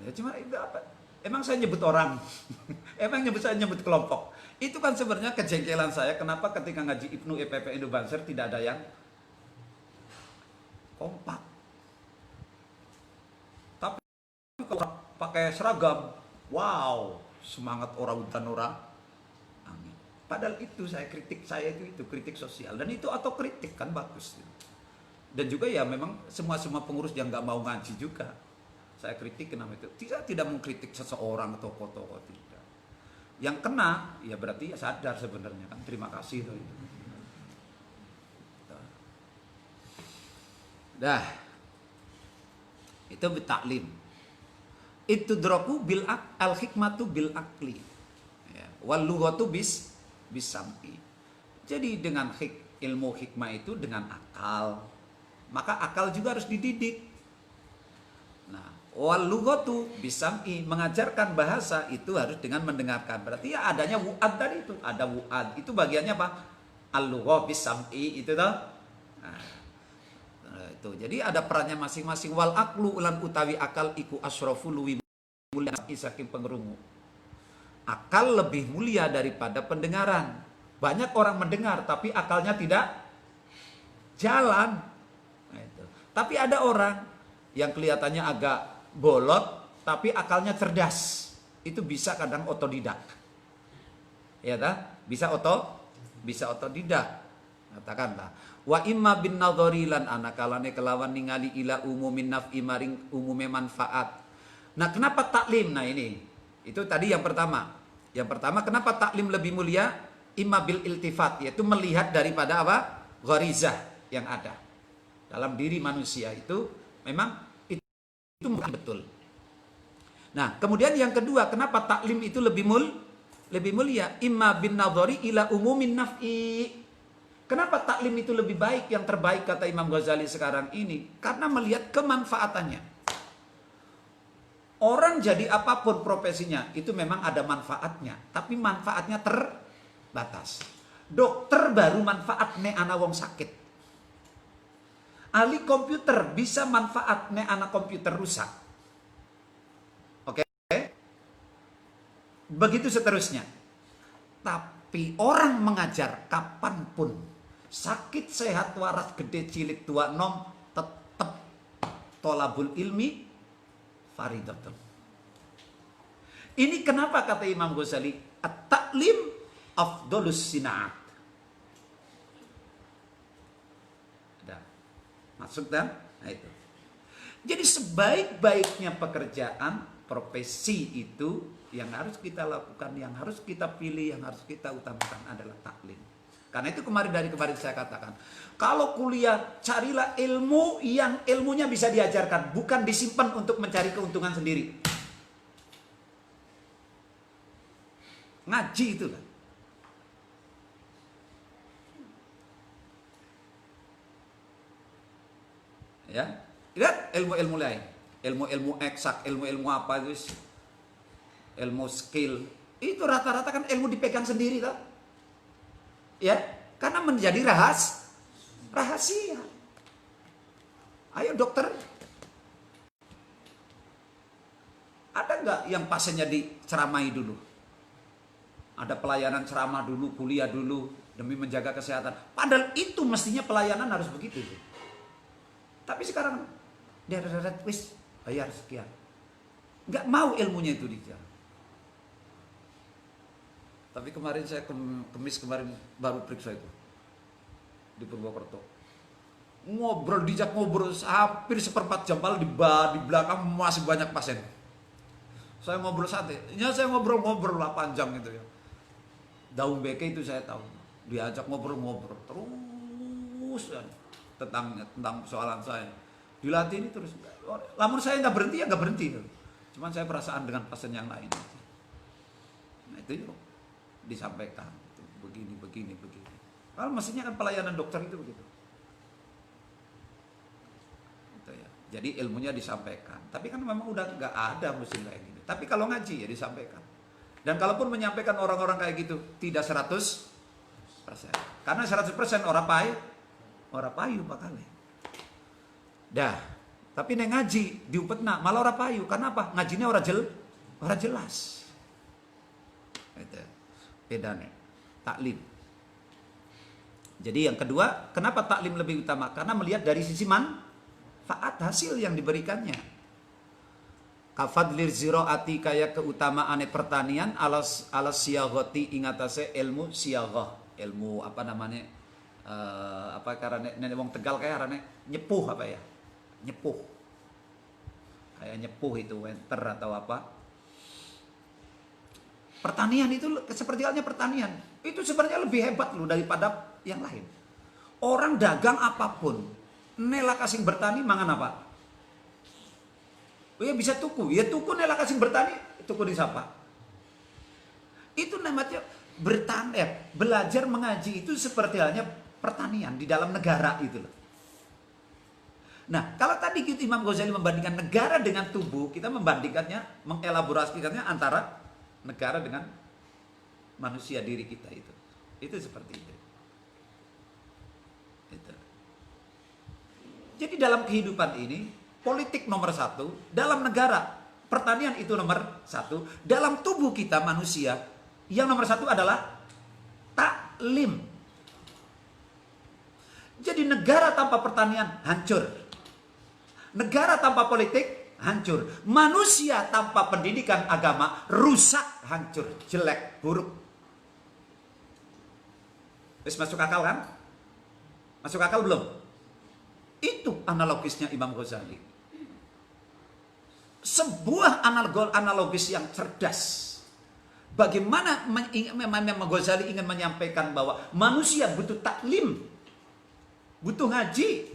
S1: Ya cuma itu apa? Emang saya nyebut orang, emang saya nyebut kelompok. Itu kan sebenarnya kejengkelan saya. Kenapa ketika ngaji Ibnu EPP Indo Banser tidak ada yang kompak. Tapi kalau pakai seragam, wow, semangat orang dan orang. Amin. Padahal itu saya kritik, saya itu kritik sosial, dan itu otokritik kan bagus. Dan juga ya memang semua pengurus yang nggak mau ngaji juga. Saya kritik kenapa itu? Tidak mengkritik seseorang atau tokoh-tokoh, tidak. Yang kena ya berarti ya sadar sebenarnya kan. Terima kasih loh itu. Dah. Itu bertaklim. Itu droku bil al hikmatu bil akli. Ya, wal lughatu bisam'i. Jadi dengan ilmu hikmah itu dengan akal. Maka akal juga harus dididik. Nah, wal lughatu bisam'i, mengajarkan bahasa itu harus dengan mendengarkan. Berarti ya adanya wu'ad tadi itu, ada wu'ad. Itu bagiannya apa? Al-lughah bisam'i itu toh. Nah, itu. Jadi ada perannya masing-masing. Wal aqlu ulan utawi akal iku asyraful luwi mulia saking pengerungu. Akal lebih mulia daripada pendengaran. Banyak orang mendengar tapi akalnya tidak jalan. Nah, itu. Tapi ada orang yang kelihatannya agak bolot tapi akalnya cerdas. Itu bisa kadang otodidak. Ya ta? Bisa otodidak. Katakanlah wa imma bin nadhari lan anakalane kelawan ningali ila umumin naf'i maring umume manfaat. Nah, kenapa taklim? Nah, ini. Itu tadi yang pertama. Yang pertama, kenapa taklim lebih mulia? Imma bil iltifat, yaitu melihat daripada apa? Gharizah yang ada dalam diri manusia itu memang itu betul. Nah, kemudian yang kedua, kenapa taklim itu lebih mulia? Imma bin nadhari ila umumin naf'i. Kenapa taklim itu lebih baik, yang terbaik kata Imam Ghazali sekarang ini? Karena melihat kemanfaatannya. Orang jadi apapun profesinya, itu memang ada manfaatnya. Tapi manfaatnya terbatas. Dokter baru manfaat nek ana wong sakit. Ahli komputer bisa manfaat nek ana komputer rusak. Oke? Begitu seterusnya. Tapi orang mengajar kapanpun, sakit sehat waras gede cilik tua nom tetap tolabul ilmi faridatun. Ini kenapa kata Imam Ghazali at-ta'lim afdolus sina'at. Masuk dan nah itu. Jadi sebaik-baiknya pekerjaan, profesi itu yang harus kita lakukan, yang harus kita pilih, yang harus kita utamakan adalah taklim. Karena itu kemarin saya katakan, kalau kuliah carilah ilmu yang ilmunya bisa diajarkan, bukan disimpan untuk mencari keuntungan sendiri. Ngaji itulah. Ya, lihat ilmu-ilmu lain, ilmu-ilmu eksak, ilmu-ilmu apa itu, ilmu skill, itu rata-rata kan ilmu dipegang sendiri kan, ya, karena menjadi rahasia. Ayo dokter, ada nggak yang pasiennya diceramai dulu? Ada pelayanan ceramah dulu, kuliah dulu demi menjaga kesehatan. Padahal itu mestinya pelayanan harus begitu. Tapi sekarang wis bayar sekian. Nggak mau ilmunya itu dia. Tapi kemarin saya kemis kemarin baru periksa itu di Purwokerto. Dijak ngobrol hampir 1/4 jam, padahal di belakang masih banyak pasien. Saya ngobrol santai. Ya saya ngobrol lah panjang gitu ya. Daun beke itu saya tahu. Diajak ngobrol terus ya. Tentang persoalan saya dilatih ini terus. Lamun saya nggak berhenti ya nggak berhenti. Cuman saya perasaan dengan pasien yang lain. Nah itu yuk, disampaikan begini. Kalau mestinya kan pelayanan dokter itu begitu. Gitu ya. Jadi ilmunya disampaikan. Tapi kan memang udah nggak ada mesin kayak gitu. Tapi kalau ngaji ya disampaikan. Dan kalaupun menyampaikan orang-orang kayak gitu tidak 100%. Karena 100% orang payu bakal. Dah, tapi neng ngaji diumpetna malah orang payu. Karena apa? Ngajinya orang jelas. Itu bedanya taklim. Jadi yang kedua, kenapa taklim lebih utama? Karena melihat dari sisi manfaat hasil yang diberikannya. Kafadlir ziraati kayak keutamaan pertanian alas siyaghati ingatase ilmu siyaghah. Ilmu apa namanya? Apa karena nenek wong Tegal kayak karena nyepuh apa ya, nyepuh kayak nyepuh itu winter atau apa. Pertanian itu seperti halnya pertanian itu sebenarnya lebih hebat loh daripada yang lain. Orang dagang apapun nela kasing bertani mangan apa? Oh ya bisa tuku, ya tuku nela kasing bertani tuku di siapa? Itu namanya bertani, belajar mengaji itu seperti halnya pertanian di dalam negara itu loh. Nah, kalau tadi gitu Imam Ghazali membandingkan negara dengan tubuh, kita membandingkannya, mengelaborasikannya antara negara dengan manusia diri kita itu. Itu seperti itu. Jadi dalam kehidupan ini, politik nomor 1, dalam negara, pertanian itu nomor 1, dalam tubuh kita manusia, yang nomor 1 adalah taklim. Jadi negara tanpa pertanian hancur. Negara tanpa politik hancur. Manusia tanpa pendidikan agama rusak, hancur, jelek, buruk. Wis masuk akal kan? Masuk akal belum? Itu analogisnya Imam Ghazali. Sebuah analogis yang cerdas. Bagaimana Imam Ghazali ingin menyampaikan bahwa manusia butuh taklim, butuh ngaji.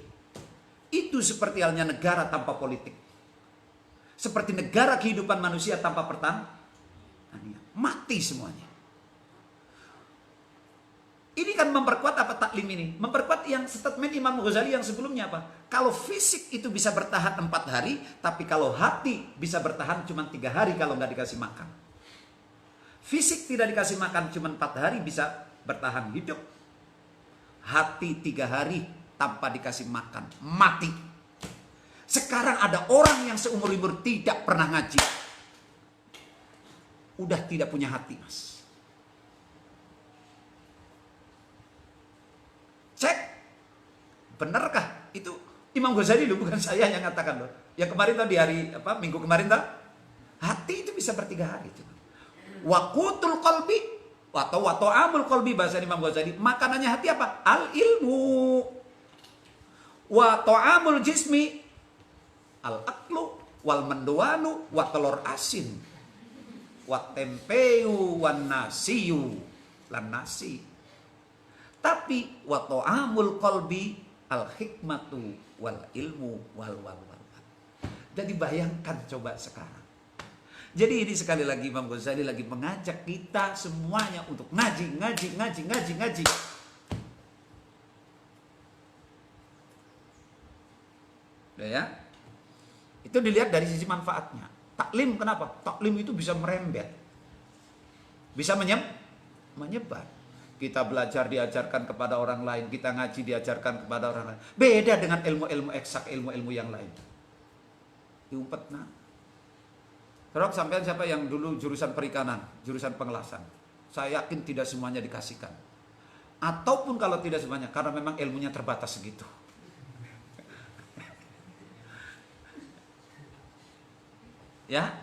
S1: Itu seperti halnya negara tanpa politik. Seperti negara kehidupan manusia tanpa pertanian. Mati semuanya. Ini kan memperkuat apa taklim ini? Memperkuat yang statement Imam Ghazali yang sebelumnya apa? Kalau fisik itu bisa bertahan 4 hari, tapi kalau hati bisa bertahan cuma 3 hari kalau nggak dikasih makan. Fisik tidak dikasih makan cuma 4 hari bisa bertahan hidup. Hati 3 hari tanpa dikasih makan, mati. Sekarang ada orang yang seumur-umur tidak pernah ngaji. Udah tidak punya hati, Mas. Cek benarkah? Itu Imam Ghazali loh, bukan saya yang katakan loh. Yang kemarin tuh di hari minggu kemarin tuh, hati itu bisa bertiga hari. Waqutul qalbi atau ta'amul qalbi bahasa Imam Ghazali. Makanannya hati apa? Al ilmu. Wa ta'amul jismi al aklu wal mendoanu wa telur asin. Wa tempeu wan nasiyu lan nasi. Tapi wa ta'amul qalbi al hikmatu wal ilmu wal. Jadi bayangkan coba sekarang. Jadi ini sekali lagi Imam Ghazali lagi mengajak kita semuanya untuk ngaji. Ya. Itu dilihat dari sisi manfaatnya. Taklim kenapa? Taklim itu bisa merembet. Bisa menyebar. Kita belajar diajarkan kepada orang lain, kita ngaji diajarkan kepada orang lain. Beda dengan ilmu-ilmu eksak, ilmu-ilmu yang lain. Diumpet nah. Terus sampean siapa yang dulu jurusan perikanan, jurusan pengelasan? Saya yakin tidak semuanya dikasihkan. Ataupun kalau tidak semuanya, karena memang ilmunya terbatas segitu. Ya?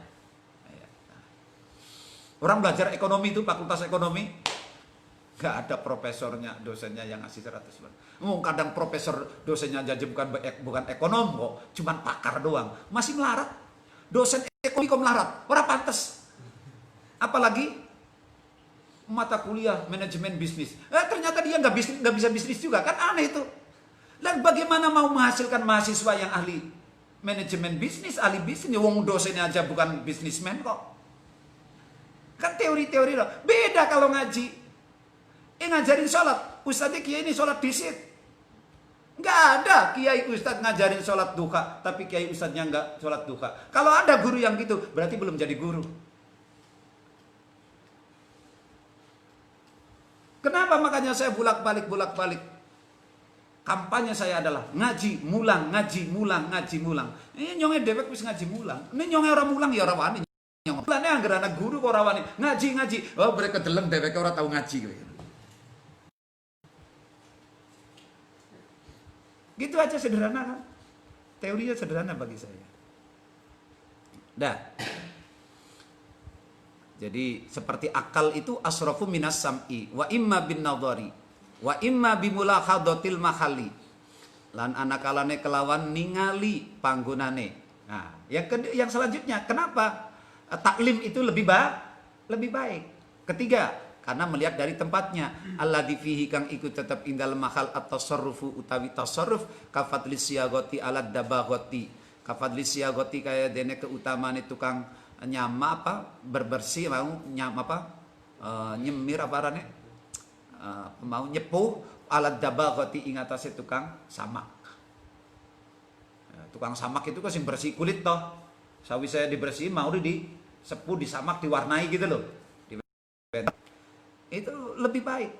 S1: Orang belajar ekonomi itu, fakultas ekonomi, gak ada profesornya, dosennya yang ngasih 100%. Kadang profesor dosennya aja bukan ekonom kok, cuman pakar doang. Masih melarat. Dosen ekonomi kok melarat, orang pantas. Apalagi mata kuliah manajemen bisnis. Ternyata dia nggak bisa bisnis juga, kan aneh itu. Dan bagaimana mau menghasilkan mahasiswa yang ahli manajemen bisnis, ahli bisnis? Wong dosennya aja bukan bisnismen kok. Kan teori-teori loh. Beda kalau ngaji. Ngajarin sholat, ustadznya kiai ini sholat disit. Nggak ada kiai ustadz ngajarin sholat duha, tapi kiai ustadznya nggak sholat duha. Kalau ada guru yang gitu, berarti belum jadi guru. Kenapa makanya saya bolak-balik. Kampanye saya adalah ngaji, mulang. Ini nyongnya dewek bisa ngaji mulang. Ini nyongnya orang mulang ya orang wani. Mulanya anggar anak guru kok orang wani. Ngaji. Oh mereka deleng dewek orang tahu ngaji. Gitu aja sederhana kan. Teorinya sederhana bagi saya. Dah. Jadi seperti akal itu asrafu minas sam'i wa imma bin nadhari wa imma bimulahadatil mahali. Lan anakalane kelawan ningali panggonane. Nah, yang selanjutnya kenapa taklim itu lebih baik? Ketiga, karena melihat dari tempatnya. Alladzi fihi kang ikut tetap indal mahal at-tasarrufu utawi tasarruf kafadli siyagoti alad dabaghoti. Kafadli siyagoti kaya dene keutamaan tukang nyama berbersih mau nyemir mau nyepuh alad dabaghoti ing atase tukang samak. Tukang samak itu kan sing bersih kulit toh. Sawi saya dibersihin mau disepuh disamak diwarnai gitu loh. Itu lebih baik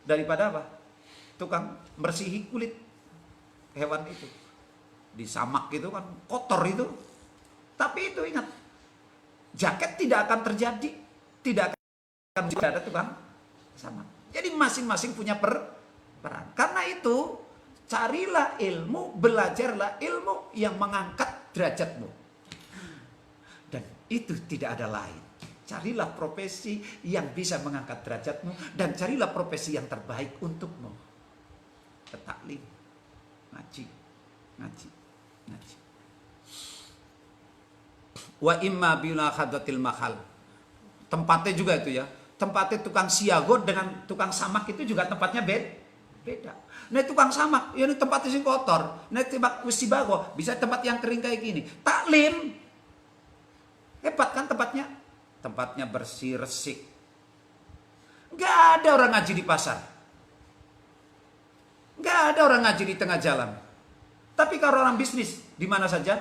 S1: daripada apa? Tukang bersihi kulit hewan itu. Disamak itu kan kotor itu. Tapi itu ingat, jaket tidak akan terjadi, tidak akan ada tukang samak. Jadi masing-masing punya peran. Karena itu carilah ilmu, belajarlah ilmu yang mengangkat derajatmu. Dan itu tidak ada lain. Carilah profesi yang bisa mengangkat derajatmu dan carilah profesi yang terbaik untukmu. Taklim, ngaji. Wa imma bila khadatil mahal. Tempatnya juga itu ya. Tempatnya tukang siago dengan tukang samak itu juga tempatnya beda. Nah tukang samak, ya ini tempatnya sih kotor. Nah tempat usibago bisa tempat yang kering kayak gini. Taklim, hebat kan tempatnya? Tempatnya bersih, resik. Gak ada orang ngaji di pasar. Gak ada orang ngaji di tengah jalan. Tapi kalau orang bisnis, di mana saja?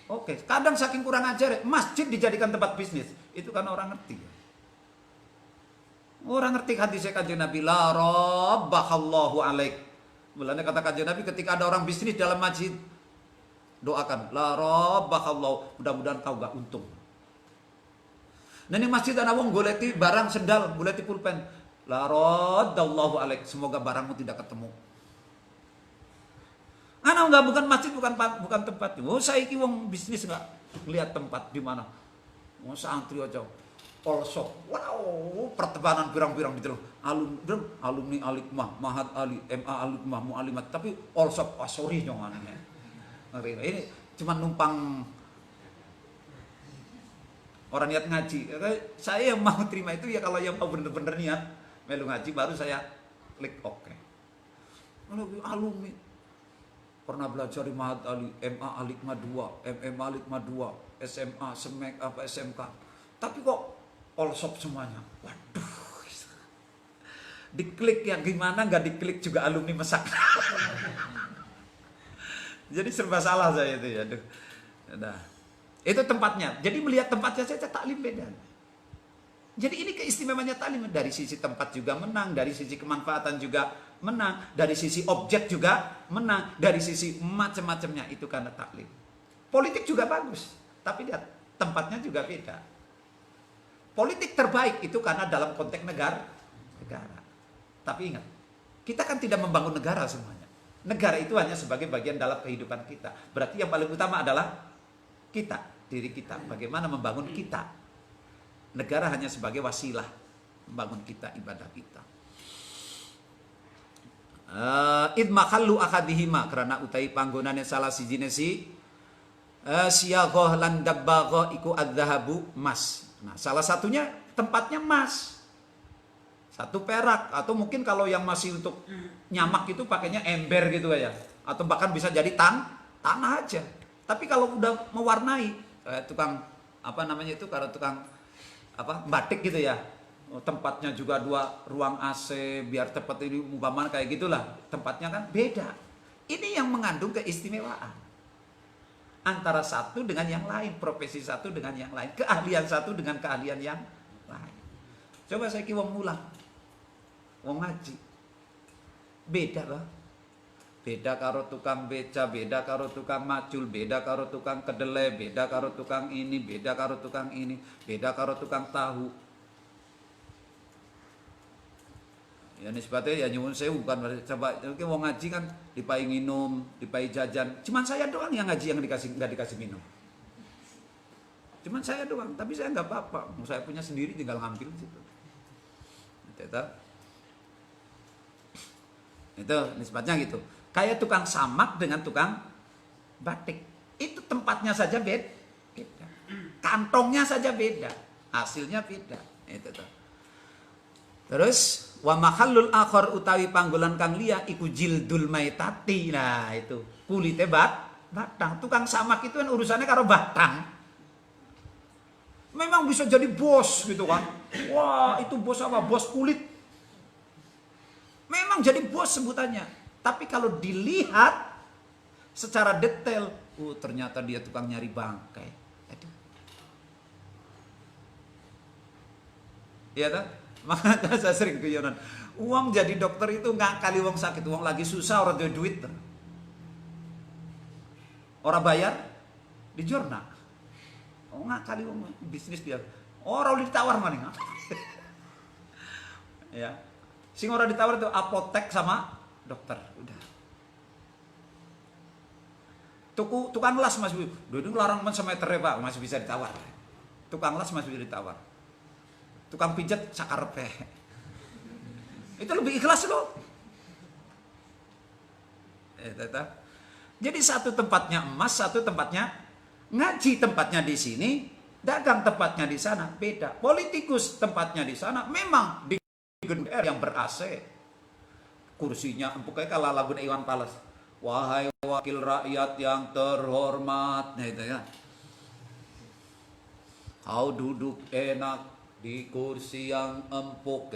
S1: Oke, kadang saking kurang ajar, masjid dijadikan tempat bisnis. Itu kan orang ngerti. Orang ngerti hadisnya Kanjeng Nabi. La rabbahallahu alaik. Mulanya kata Kanjeng Nabi ketika ada orang bisnis dalam masjid, doakan. La rabbahallahu. Mudah-mudahan kau gak untung. Nah ini masjid ana wong goleti barang sendal, goleti pulpen. La raddallahu alaik, semoga barangmu tidak ketemu. Ana enggak, bukan masjid, bukan tempat. Oh saiki wong bisnis enggak lihat tempat di mana. Mau santri aja all shop. Wow, pertemanan pirang-pirang gitu loh. Alumni Alikmah, Mahat Ali, MA Alikmah, Mualimat, tapi all shop. Wah, sorry dong anaknya. Ini cuma numpang orang niat ngaji. Saya yang mau terima itu ya kalau yang mau bener-bener niat melu ngaji baru saya klik oke. Kalau alumni pernah belajar di Mahat Ali, MA Alikmah 2, MMA Alikmah 2, SMA, SMEK, apa SMK. Tapi kok all shop semuanya. Waduh. Diklik ya gimana, nggak diklik juga alumni mesak. Jadi serba salah saya itu ya. Aduh. Nah, itu tempatnya. Jadi melihat tempatnya saja taklim beda. Jadi ini keistimewaannya taklim, dari sisi tempat juga menang, dari sisi kemanfaatan juga menang, dari sisi objek juga menang, dari sisi macam-macamnya itu karena taklim. Politik juga bagus, tapi lihat tempatnya juga beda. Politik terbaik itu karena dalam konteks negara. Tapi ingat, kita kan tidak membangun negara semuanya. Negara itu hanya sebagai bagian dalam kehidupan kita. Berarti yang paling utama adalah kita, diri kita. Bagaimana membangun kita. Negara hanya sebagai wasilah membangun kita, ibadah kita. Idmakallu akadihima, karena utai panggonane salah sijine si siyaghah lan dabbaghah iku adzahabu mas. Nah, salah satunya tempatnya mas. Satu perak, atau mungkin kalau yang masih untuk nyamak itu pakainya ember gitu ya. Atau bahkan bisa jadi tanah aja. Tapi kalau udah mewarnai, tukang apa namanya itu, kalau tukang apa batik gitu ya. Tempatnya juga 2 ruang AC biar cepat ini mukaman kayak gitulah. Tempatnya kan beda. Ini yang mengandung keistimewaan. Antara satu dengan yang lain, profesi satu dengan yang lain, keahlian satu dengan keahlian yang lain. Coba saya wong mulang, wong ngaji, beda lah. Beda karo tukang beca, beda karo tukang macul, beda karo tukang kedelai, beda karo tukang ini, beda karo tukang ini, beda karo tukang tahu. Ya nisbatnya ya nyuwun sewu, bukan coba wong ngaji kan dipai minum, dipai jajan. Cuman saya doang yang ngaji yang nggak dikasih minum. Cuman saya doang, tapi saya nggak apa-apa. Saya punya sendiri, tinggal ngambil situ. Itu nisbatnya gitu. Kayak tukang samak dengan tukang batik. Itu tempatnya saja beda. Kantongnya saja beda. Hasilnya beda. Itu tuh. Terus wa mahallul akhar utawi panggolan kang liya iku jildul maitati. Nah, itu kulite batang. Tukang samak itu kan urusannya karo batang. Memang bisa jadi bos gitu kan. Wah, itu bos apa? Bos kulit. Memang jadi bos sebutannya. Tapi kalau dilihat secara detail, ternyata dia tukang nyari bangkai. Aduh. Iya kan? Makanya saya sering guyonan. Uang jadi dokter itu nggak kali uang sakit, uang lagi susah orang ada duit. Orang bayar di jurnal. Oh nggak kali uang bisnis dia. Orang ditawar mana? Ya, sing orang ditawar itu apotek sama dokter. Udah. Tukang las masih, dulu larang semeter ya Pak, masih bisa ditawar. Tukang las masih bisa ditawar. Tukang pijat sakarpe. Itu lebih ikhlas loh. Jadi satu tempatnya emas, satu tempatnya ngaji, tempatnya di sini, dagang tempatnya di sana, beda. Politikus tempatnya di sana, memang di gedung yang ber-AC. Kursinya empuknya kalau lagu Iwan Fals. Wahai wakil rakyat yang terhormat. Nah itu ya. Kau duduk enak di kursi yang empuk.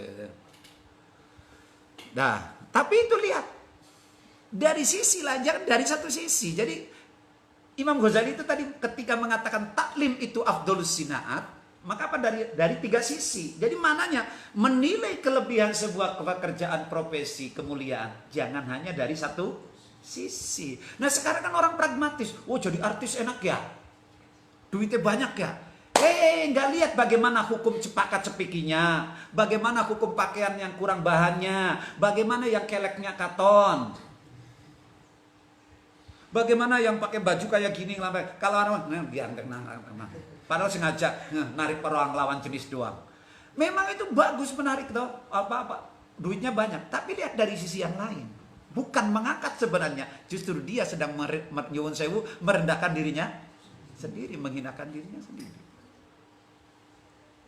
S1: Nah, tapi itu lihat dari sisi jangan dari satu sisi. Jadi Imam Ghazali itu tadi ketika mengatakan taklim itu afdolus sinaat, maka apa dari 3 sisi. Jadi mananya menilai kelebihan sebuah pekerjaan, profesi, kemuliaan, jangan hanya dari satu sisi. Nah, sekarang kan orang pragmatis. Oh, jadi artis enak ya. Duitnya banyak ya. Nggak lihat bagaimana hukum cepakat cepikinya, bagaimana hukum pakaian yang kurang bahannya, bagaimana yang keleknya katon. Bagaimana yang pakai baju kayak gini kalau orang biar padahal sengaja narik orang lawan jenis doang. Memang itu bagus menarik toh, apa duitnya banyak, tapi lihat dari sisi yang lain. Bukan mengangkat sebenarnya, justru dia sedang nyuwun sewu merendahkan dirinya sendiri, menghinakan dirinya sendiri.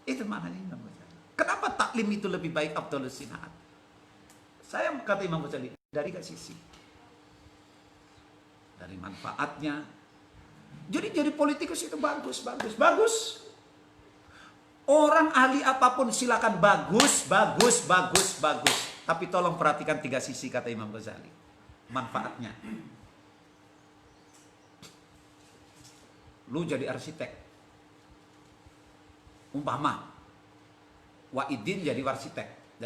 S1: Itu maknanya Imam Ghazali. Kenapa taklim itu lebih baik Afdhalus Sinaat? Saya kata Imam Ghazali dari sisi dari manfaatnya. Jadi politikus itu bagus. Orang ahli apapun silakan bagus. Tapi tolong perhatikan 3 sisi kata Imam Ghazali. Manfaatnya. Lu jadi arsitek. Umpama. Wahidin jadi arsitek.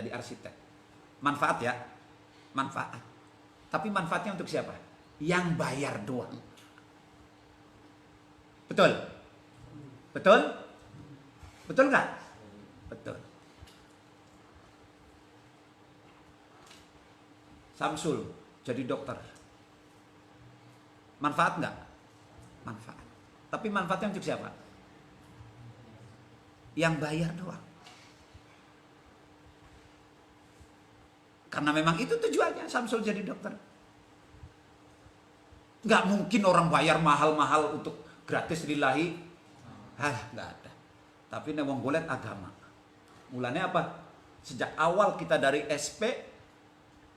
S1: Manfaat ya. Manfaat. Tapi manfaatnya untuk siapa? Yang bayar doang. Betul? Betul nggak? Betul. Samsul jadi dokter. Manfaat nggak? Manfaat. Tapi manfaatnya untuk siapa? Yang bayar doang. Karena memang itu tujuannya Samsul jadi dokter. Nggak mungkin orang bayar mahal-mahal untuk gratis lillahi. Nggak ada. Tapi nek wong golek agama. Mulanya apa? Sejak awal kita dari SP,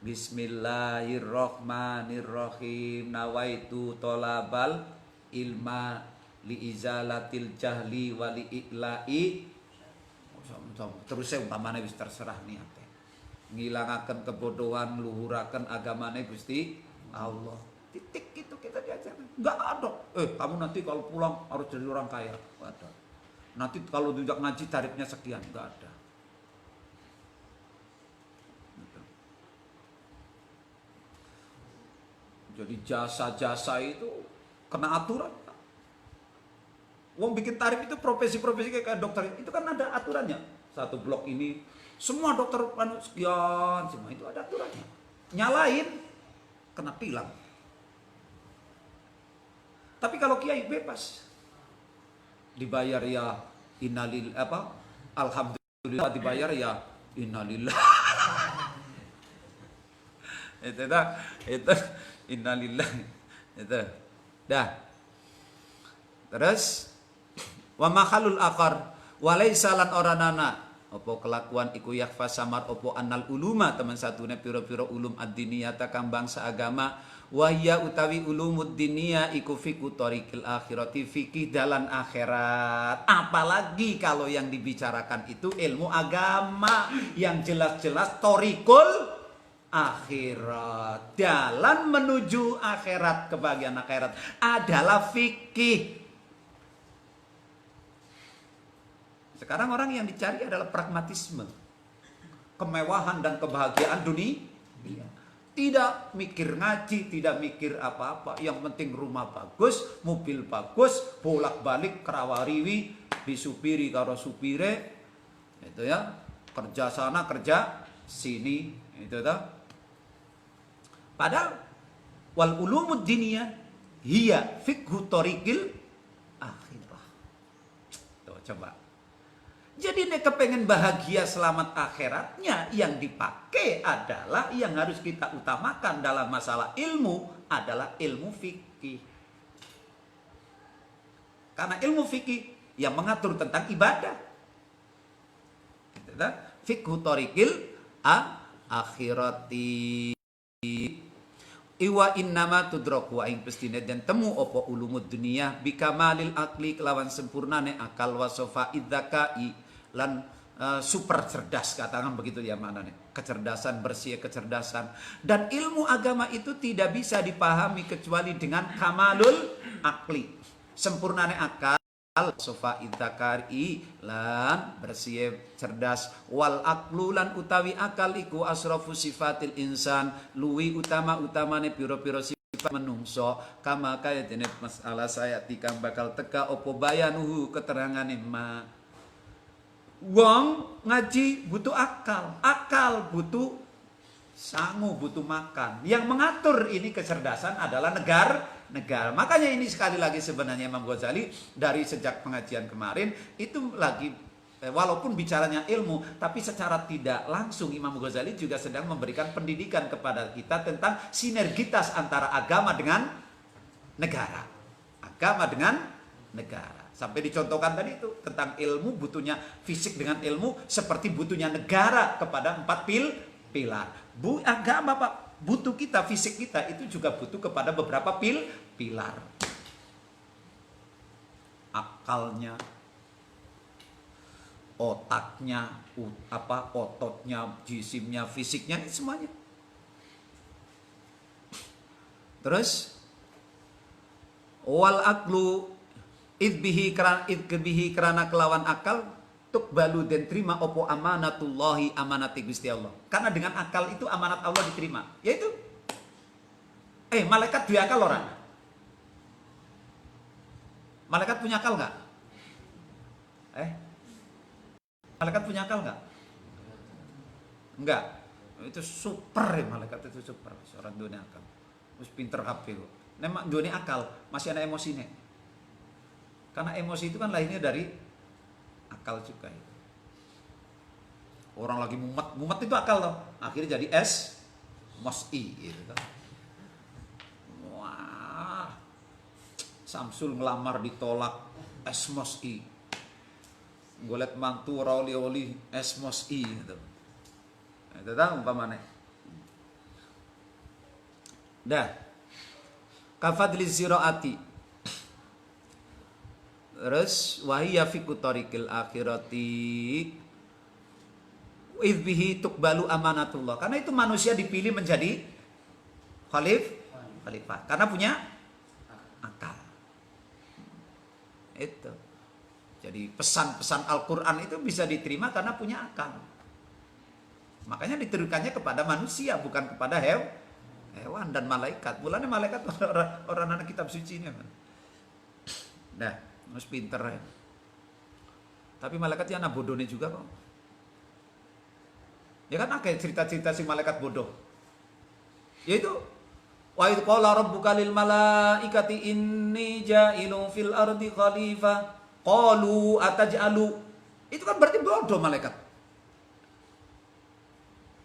S1: Bismillahirrohmanirrohim, nawaitu tolabal ilma li izalatil jahli wali iklai. Terus saya umpamanya wis terserah niate. Ngilangaken kebodohan, luhuraken agamane Gusti Allah. Titik itu kita diajarkan. Enggak ada. Kamu nanti kalau pulang harus jadi orang kaya. Enggak ada. Nanti kalau tidak ngaji tarifnya sekian. Enggak ada. Jadi jasa-jasa itu kena aturan. Wong bikin tarif itu profesi-profesi kayak dokter itu kan ada aturannya. Satu blok ini semua dokter sekian, semua itu ada aturannya. Nyalain kena tilang. Tapi kalau kiai bebas, dibayar ya innalillah alhamdulillah, dibayar ya innalillah. itu innalillah itu. Dah. Terus wa makhalul akar walaysa lan oranana opo kelakuan iku yakfa samar opo annal uluma teman satune pira-pira ulum ad-diniyata kang bangsa agama wahya utawi ulumud dinia iku fiku tariqil akhirati fikih dalan akhirat. Apalagi kalau yang dibicarakan itu ilmu agama yang jelas-jelas tariqul akhirat, jalan menuju akhirat, kebahagiaan akhirat adalah fikih. Sekarang orang yang dicari adalah pragmatisme, kemewahan dan kebahagiaan dunia. Tidak mikir ngaji, tidak mikir apa-apa. Yang penting rumah bagus, mobil bagus, bolak-balik kerawariwi, disupiri karo supire, itu ya, kerja sana kerja sini, itu dah. Padahal wal ulumud diniyah hiya fiqhu tariqil akhirah. Tuh coba. Jadi nek kepengen bahagia selamat akhiratnya, yang dipakai adalah yang harus kita utamakan dalam masalah ilmu adalah ilmu fikih. Karena ilmu fikih yang mengatur tentang ibadah. Fiqhu tariqil akhirati. Iwa innama tudraku wa ing pestine dan temu opo ulumud dunia bikamalil akli kelawan sempurnane akal wasofa idzakai lan super cerdas, katakan begitu ya maknanya, kecerdasan, bersih kecerdasan. Dan ilmu agama itu tidak bisa dipahami kecuali dengan kamalul akli, sempurnane akal, sofa idzakari lan bersih cerdas, wal aklu lan utawi akal iku asrafu sifatil insan, luwi utamane piro-piro sifat menungso, kama kaya dene masalah saya tikang bakal teka opo bayanuhu keterangane ma. Wong ngaji butuh akal butuh sangu, butuh makan. Yang mengatur ini kecerdasan adalah negara. Makanya ini sekali lagi sebenarnya Imam Ghazali dari sejak pengajian kemarin itu lagi walaupun bicaranya ilmu, tapi secara tidak langsung Imam Ghazali juga sedang memberikan pendidikan kepada kita tentang sinergitas antara agama dengan negara. Agama dengan negara. Sampai dicontohkan tadi itu tentang ilmu, butuhnya fisik dengan ilmu seperti butuhnya negara kepada 4 pilar. Agama Pak, butuh kita, fisik kita itu juga butuh kepada beberapa pilar. Akalnya, otaknya, ototnya, jisimnya, fisiknya, itu semuanya. Terus wal aklu idbihi karena kelawan akal tukbalu dan terima opo amanatullahi amanati Gusti Allah. Karena dengan akal itu amanat Allah diterima. Yaitu malaikat dua akal orang. Malaikat punya akal nggak? Malaikat punya akal nggak? Enggak. Itu super ya, malaikat itu super. Seorang dunia akal. Terus pinter HP kok. Nek dunia akal masih ada emosi nih. Karena emosi itu kan lahirnya dari akal juga. Orang lagi mumet itu akal loh. Akhirnya jadi emosi gitu kan. Wah. Samsul ngelamar ditolak emosi. Golet mantu oli emosi gitu. Itu tahu umpamanya. Dah. Kafadli ziraati. Terus wahiyya fi kutorikil akhirati idbihi tukbalu amanatullah. Karena itu manusia dipilih menjadi khalifah karena punya akal. Itu. Jadi pesan-pesan Al-Qur'an itu bisa diterima karena punya akal. Makanya diturunkannya kepada manusia bukan kepada hewan dan malaikat. Mulanya malaikat orang anak kitab suci ini. Nah, harus pinter ya. Tapi malaikatnya anak bodohnya juga kok. Ya kan ada cerita-cerita si malaikat bodoh. Yaitu wa idh qala rabbuka lil malaikati inni ja'ilun fil ardi khalifah qalu ataj'alu. Itu kan berarti bodoh malaikat.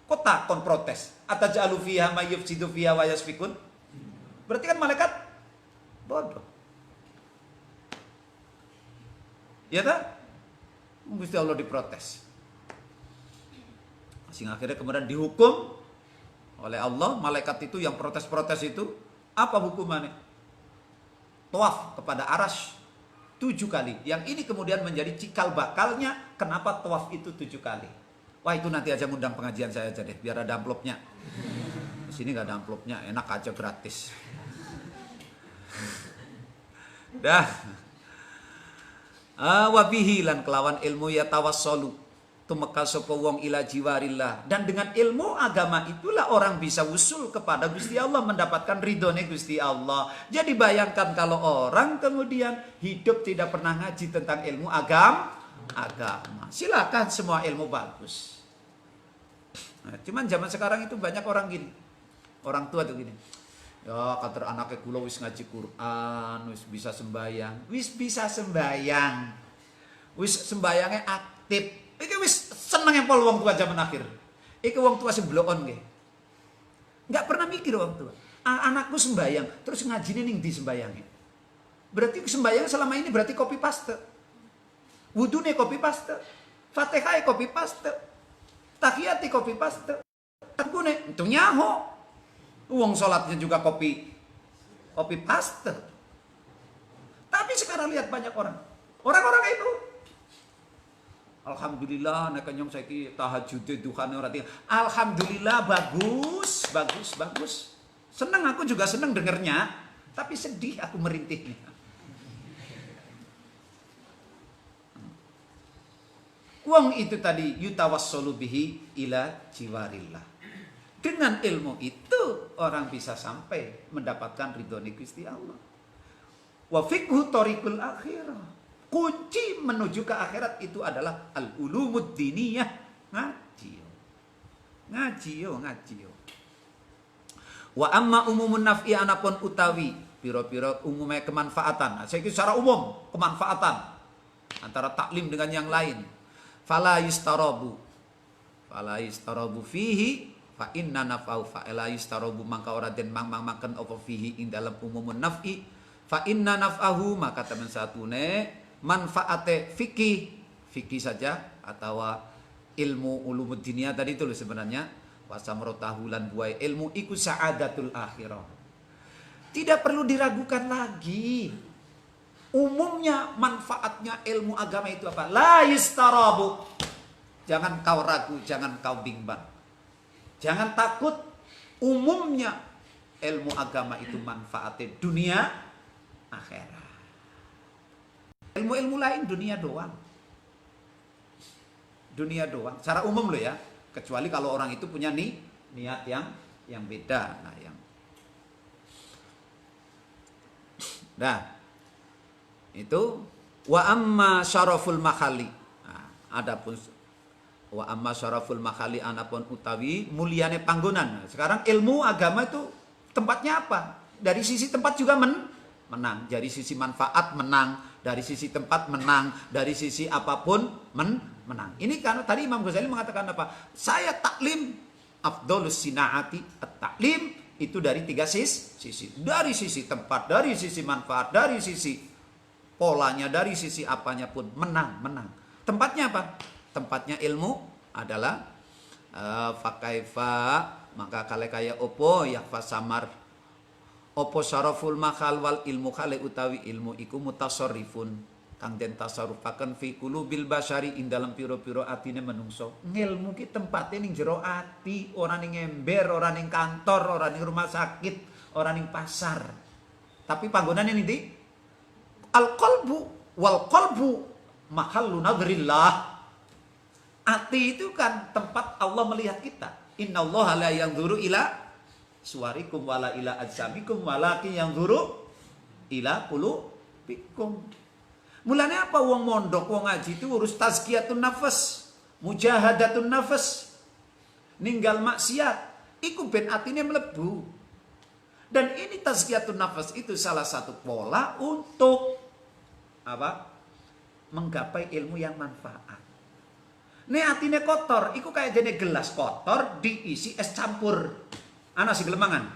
S1: Kok takon protes? Ataj'alu fiha may yufsidu fiha wa yasfikun. Berarti kan malaikat bodoh. Ya tak? Gusti Allah diprotes. Sehingga akhirnya kemudian dihukum oleh Allah. Malaikat itu yang protes-protes itu apa hukumannya? Tawaf kepada arasy 7 kali. Yang ini kemudian menjadi cikal bakalnya kenapa tawaf itu 7 kali. Wah itu nanti aja ngundang pengajian saya aja deh biar ada amplopnya. Di sini nggak ada amplopnya, enak aja gratis. Dah. Wabihi lan kelawan ilmu ya tawassalu tumeka sapa wong ila jiwarillah. Dan dengan ilmu agama itulah orang bisa usul kepada Gusti Allah, mendapatkan ridhonya Gusti Allah. Jadi bayangkan kalau orang kemudian hidup tidak pernah ngaji tentang ilmu agama. Silakan semua ilmu bagus. Nah, cuman zaman sekarang itu banyak orang gini. Orang tua tuh gini. Ya, kata anaknya kula wis ngaji Quran, wis bisa sembayang. Wis bisa sembayang. Wis sembayangnya aktif. Iki wis seneng empol wong tua zaman akhir. Iki wong tua sing blokon nggih. Enggak pernah mikir wong tua. Anakku sembayang, terus ngajine ning ndi sembayangnya? Berarti sembayang selama ini berarti copy paste. Wudune copy paste. Fatihah copy paste. Tahiyat copy paste. Takune itu nyaho. Uang sholatnya juga copy paste. Tapi sekarang lihat banyak orang-orang itu. Alhamdulillah nek nyong saiki tahajud duhane ora tinggal. Alhamdulillah bagus. Seneng, aku juga seneng dengernya, tapi sedih aku merintihnya. Uang itu tadi yutawassalu bihi ila jiwarillah. Dengan ilmu itu orang bisa sampai mendapatkan ridhonya Gusti Allah. Wa fiqhu thariqul akhirah. Kunci menuju ke akhirat itu adalah al-ulumud diniyah. Ngaji yo. Wa amma umumun naf'i anapun utawi piro-piro umumnya kemanfaatan. Saya kira secara umum kemanfaatan antara taklim dengan yang lain. Fala yustarabu fihi fa inna naf'au fa la yustarabu mangka ora den makan apa fihi ing dalam umumun naf'i fa inna naf'ahu maka teman satune manfaate fikih saja atau ilmu ulumuddiniyah tadi itu loh sebenarnya wasamrotahu lan buai ilmu iku sa'adatul akhirah. Tidak perlu diragukan lagi. Umumnya manfaatnya ilmu agama itu apa? La yustarabu. Jangan kau ragu, jangan kau bimbang. Jangan takut. Umumnya ilmu agama itu manfaatnya dunia akhirat. Ilmu-ilmu lain dunia doang. Dunia doang. Secara umum loh ya. Kecuali kalau orang itu punya niat yang beda. Nah, itu wa amma syaraful makhali. Nah, adapun wa amma syaraful makhali anapun utawi muliane panggonan. Nah, sekarang ilmu agama itu tempatnya apa? Dari sisi tempat juga menang, dari sisi manfaat menang, dari sisi tempat menang, dari sisi apapun menang. Ini karena tadi Imam Ghazali mengatakan apa? Saya taklim afdhalus sinaati at-taklim itu dari tiga sisi. Dari sisi tempat, dari sisi manfaat, dari sisi polanya, dari sisi apanya pun menang. Tempatnya apa? Tempatnya ilmu adalah fakaifa maka kaya opo yakfa samar opo syaraful makhal wal ilmu khale utawi ilmu iku mutasarrifun kang den tasarrufaken fi qulubil basyari ing dalam piro-piro atine menungso. Ngilmu ki tempate ning jero ati, ora ning ember, ora ning kantor, ora ning rumah sakit, ora ning pasar. Tapi panggonane ndi? Al-qalbu wal qalbu mahallu nadrillah. Ati itu kan tempat Allah melihat kita. Innallaha la yanzuru ila suwarikum wala ila ajsamikum walakin yanzuru ila qulubikum. Mulane apa wong mondok, wong ngaji itu urus tazkiyatun nafas, mujahadatun nafas, ninggal maksiat, iku ben atine mlebu. Dan ini tazkiyatun nafas itu salah satu pola untuk apa? Menggapai ilmu yang manfaat. Nek atine kotor, iku kayak jene gelas kotor diisi es campur. Ana sing gelemangan.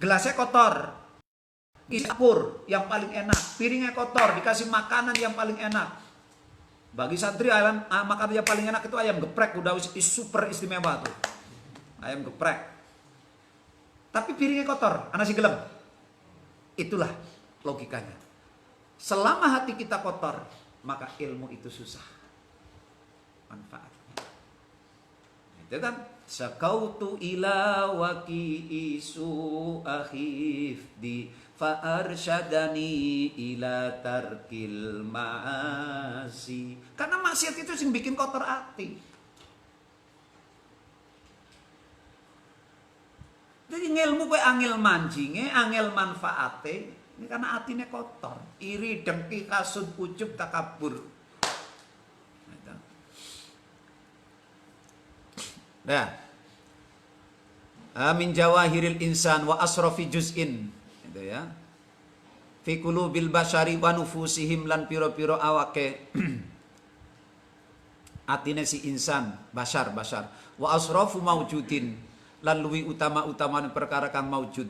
S1: Gelasnya kotor. Isi campur yang paling enak, piringnya kotor, dikasih makanan yang paling enak. Bagi santri makanan yang paling enak itu ayam geprek, udah super istimewa tuh. Ayam geprek. Tapi piringnya kotor, anak si gelem. Itulah logikanya. Selama hati kita kotor, maka ilmu itu susah manfaatnya. Itu kan sakautu ila waki isu akhifdi fa arsyadani ila tarkil ma'asi. Karena maksiat itu sing bikin kotor hati. Jadi ngilmu kowe angel manjinge, angel manfaate, ini karena atine kotor, iri, dengki, kasut, ujub, takabur. Nah, min jawahiril insan wa asrafi juz'in. Itu ya. Fi qulubil basyari wa nufusihim lan piro-piro awake. Atine si insan, basyar. Wa asrafu maujudin lan luwi utama-utaman perkara kang maujud.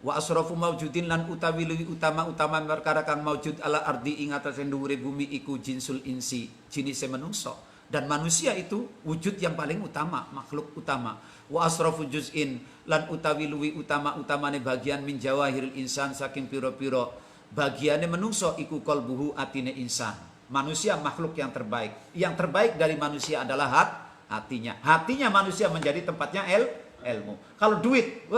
S1: Wa asrafu maujudin lan utawi luwi utama-utaman perkara kang maujud ala ardi ing atase dhuwure bumi iku jinsul insi, jinise menungso. Dan manusia itu wujud yang paling utama, makhluk utama. Wa asrafu juz'in lan utawi luwi utama-utamane bagian min jawahiril insan saking piro-piro bagiane menungso iku qalbuhu atine insan. Manusia makhluk yang terbaik. Yang terbaik dari manusia adalah hatinya. Hatinya manusia menjadi tempatnya ilmu. Kalau duit,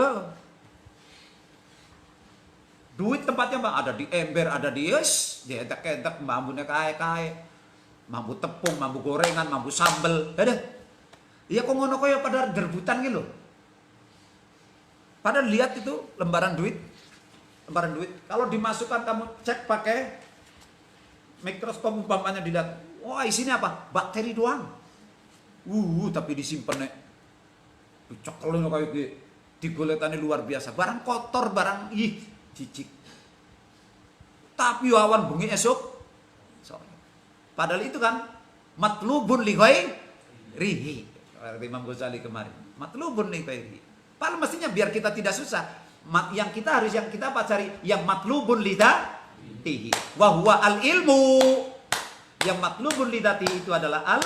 S1: duit tempatnya ada di ember, ada di jedak-jedak, mambunya kae-kae. Mambu tepung, mambu gorengan, mambu sambel. Iya kok ngono kaya pada derbutan gitu loh. Padahal lihat itu lembaran duit. Kalau dimasukkan kamu cek pakai mikroskop umpamanya dilihat. Wah, isinya apa? Bakteri doang. Tapi disimpan nek. Dicekelin kayak gitu. digoletane luar biasa, barang kotor, barang jijik. Tapi awan bengi esok sore. Padahal itu kan matlubun li ghairihi. Imam Ghazali kemarin. Matlubun li ghairihi. Padahal mestinya biar kita tidak susah. Yang kita cari yang matlubun li dzatihi. Wa huwa al ilmu. Yang matlubun li dzatihi itu adalah al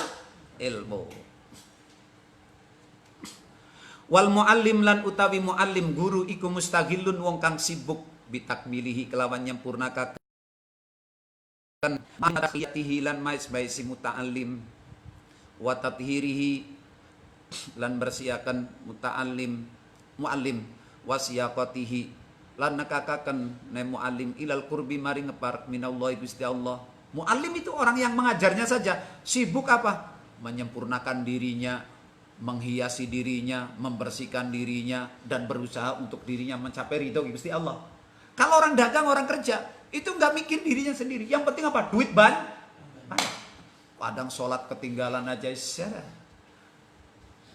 S1: ilmu. Wal muallim lan utawi muallim guru iku mustaghillun wong kang sibuk bitakmilihi kelawan nyempurnakaken manaqiyatihi lan maisbaisi muta'allim wa tathhirihi lan bersiakan muta'allim muallim wasiyaqatihi lan nekakaken ne muallim ilal qurbi mari ngepar minallahi Gusti Allah. Muallim itu orang yang mengajarnya saja, sibuk apa? Menyempurnakan dirinya, menghiasi dirinya, membersihkan dirinya, dan berusaha untuk dirinya mencapai ridho Gusti Allah. Kalau orang dagang, orang kerja, itu nggak mikir dirinya sendiri. Yang penting apa? Duit banyak. Kadang sholat ketinggalan aja, itu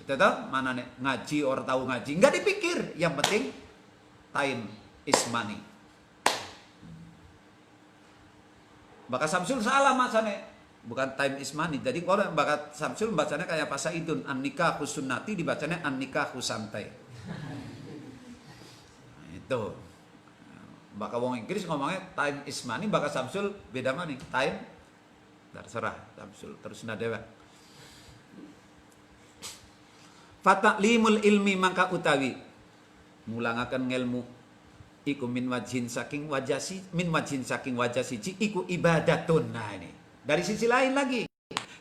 S1: tuh mana nih ngaji orang tahu ngaji, nggak dipikir. Yang penting time is money. Baka Samsul salah masane. Bukan time is money. Jadi kalau bakat Samsul bacanya kayak Pasaidun, an-nikahu sunnati dibacanya an-nikahu santai. Itu. Baka wong Inggris ngomongnya time is money, baka Samsul beda money. Time terserah Samsul terus nadewa. Fataklimul ilmi mangka utawi mulangaken ngelmu iku min wajhin saking wajah siji iku ibadatun. Nah ini dari sisi lain lagi,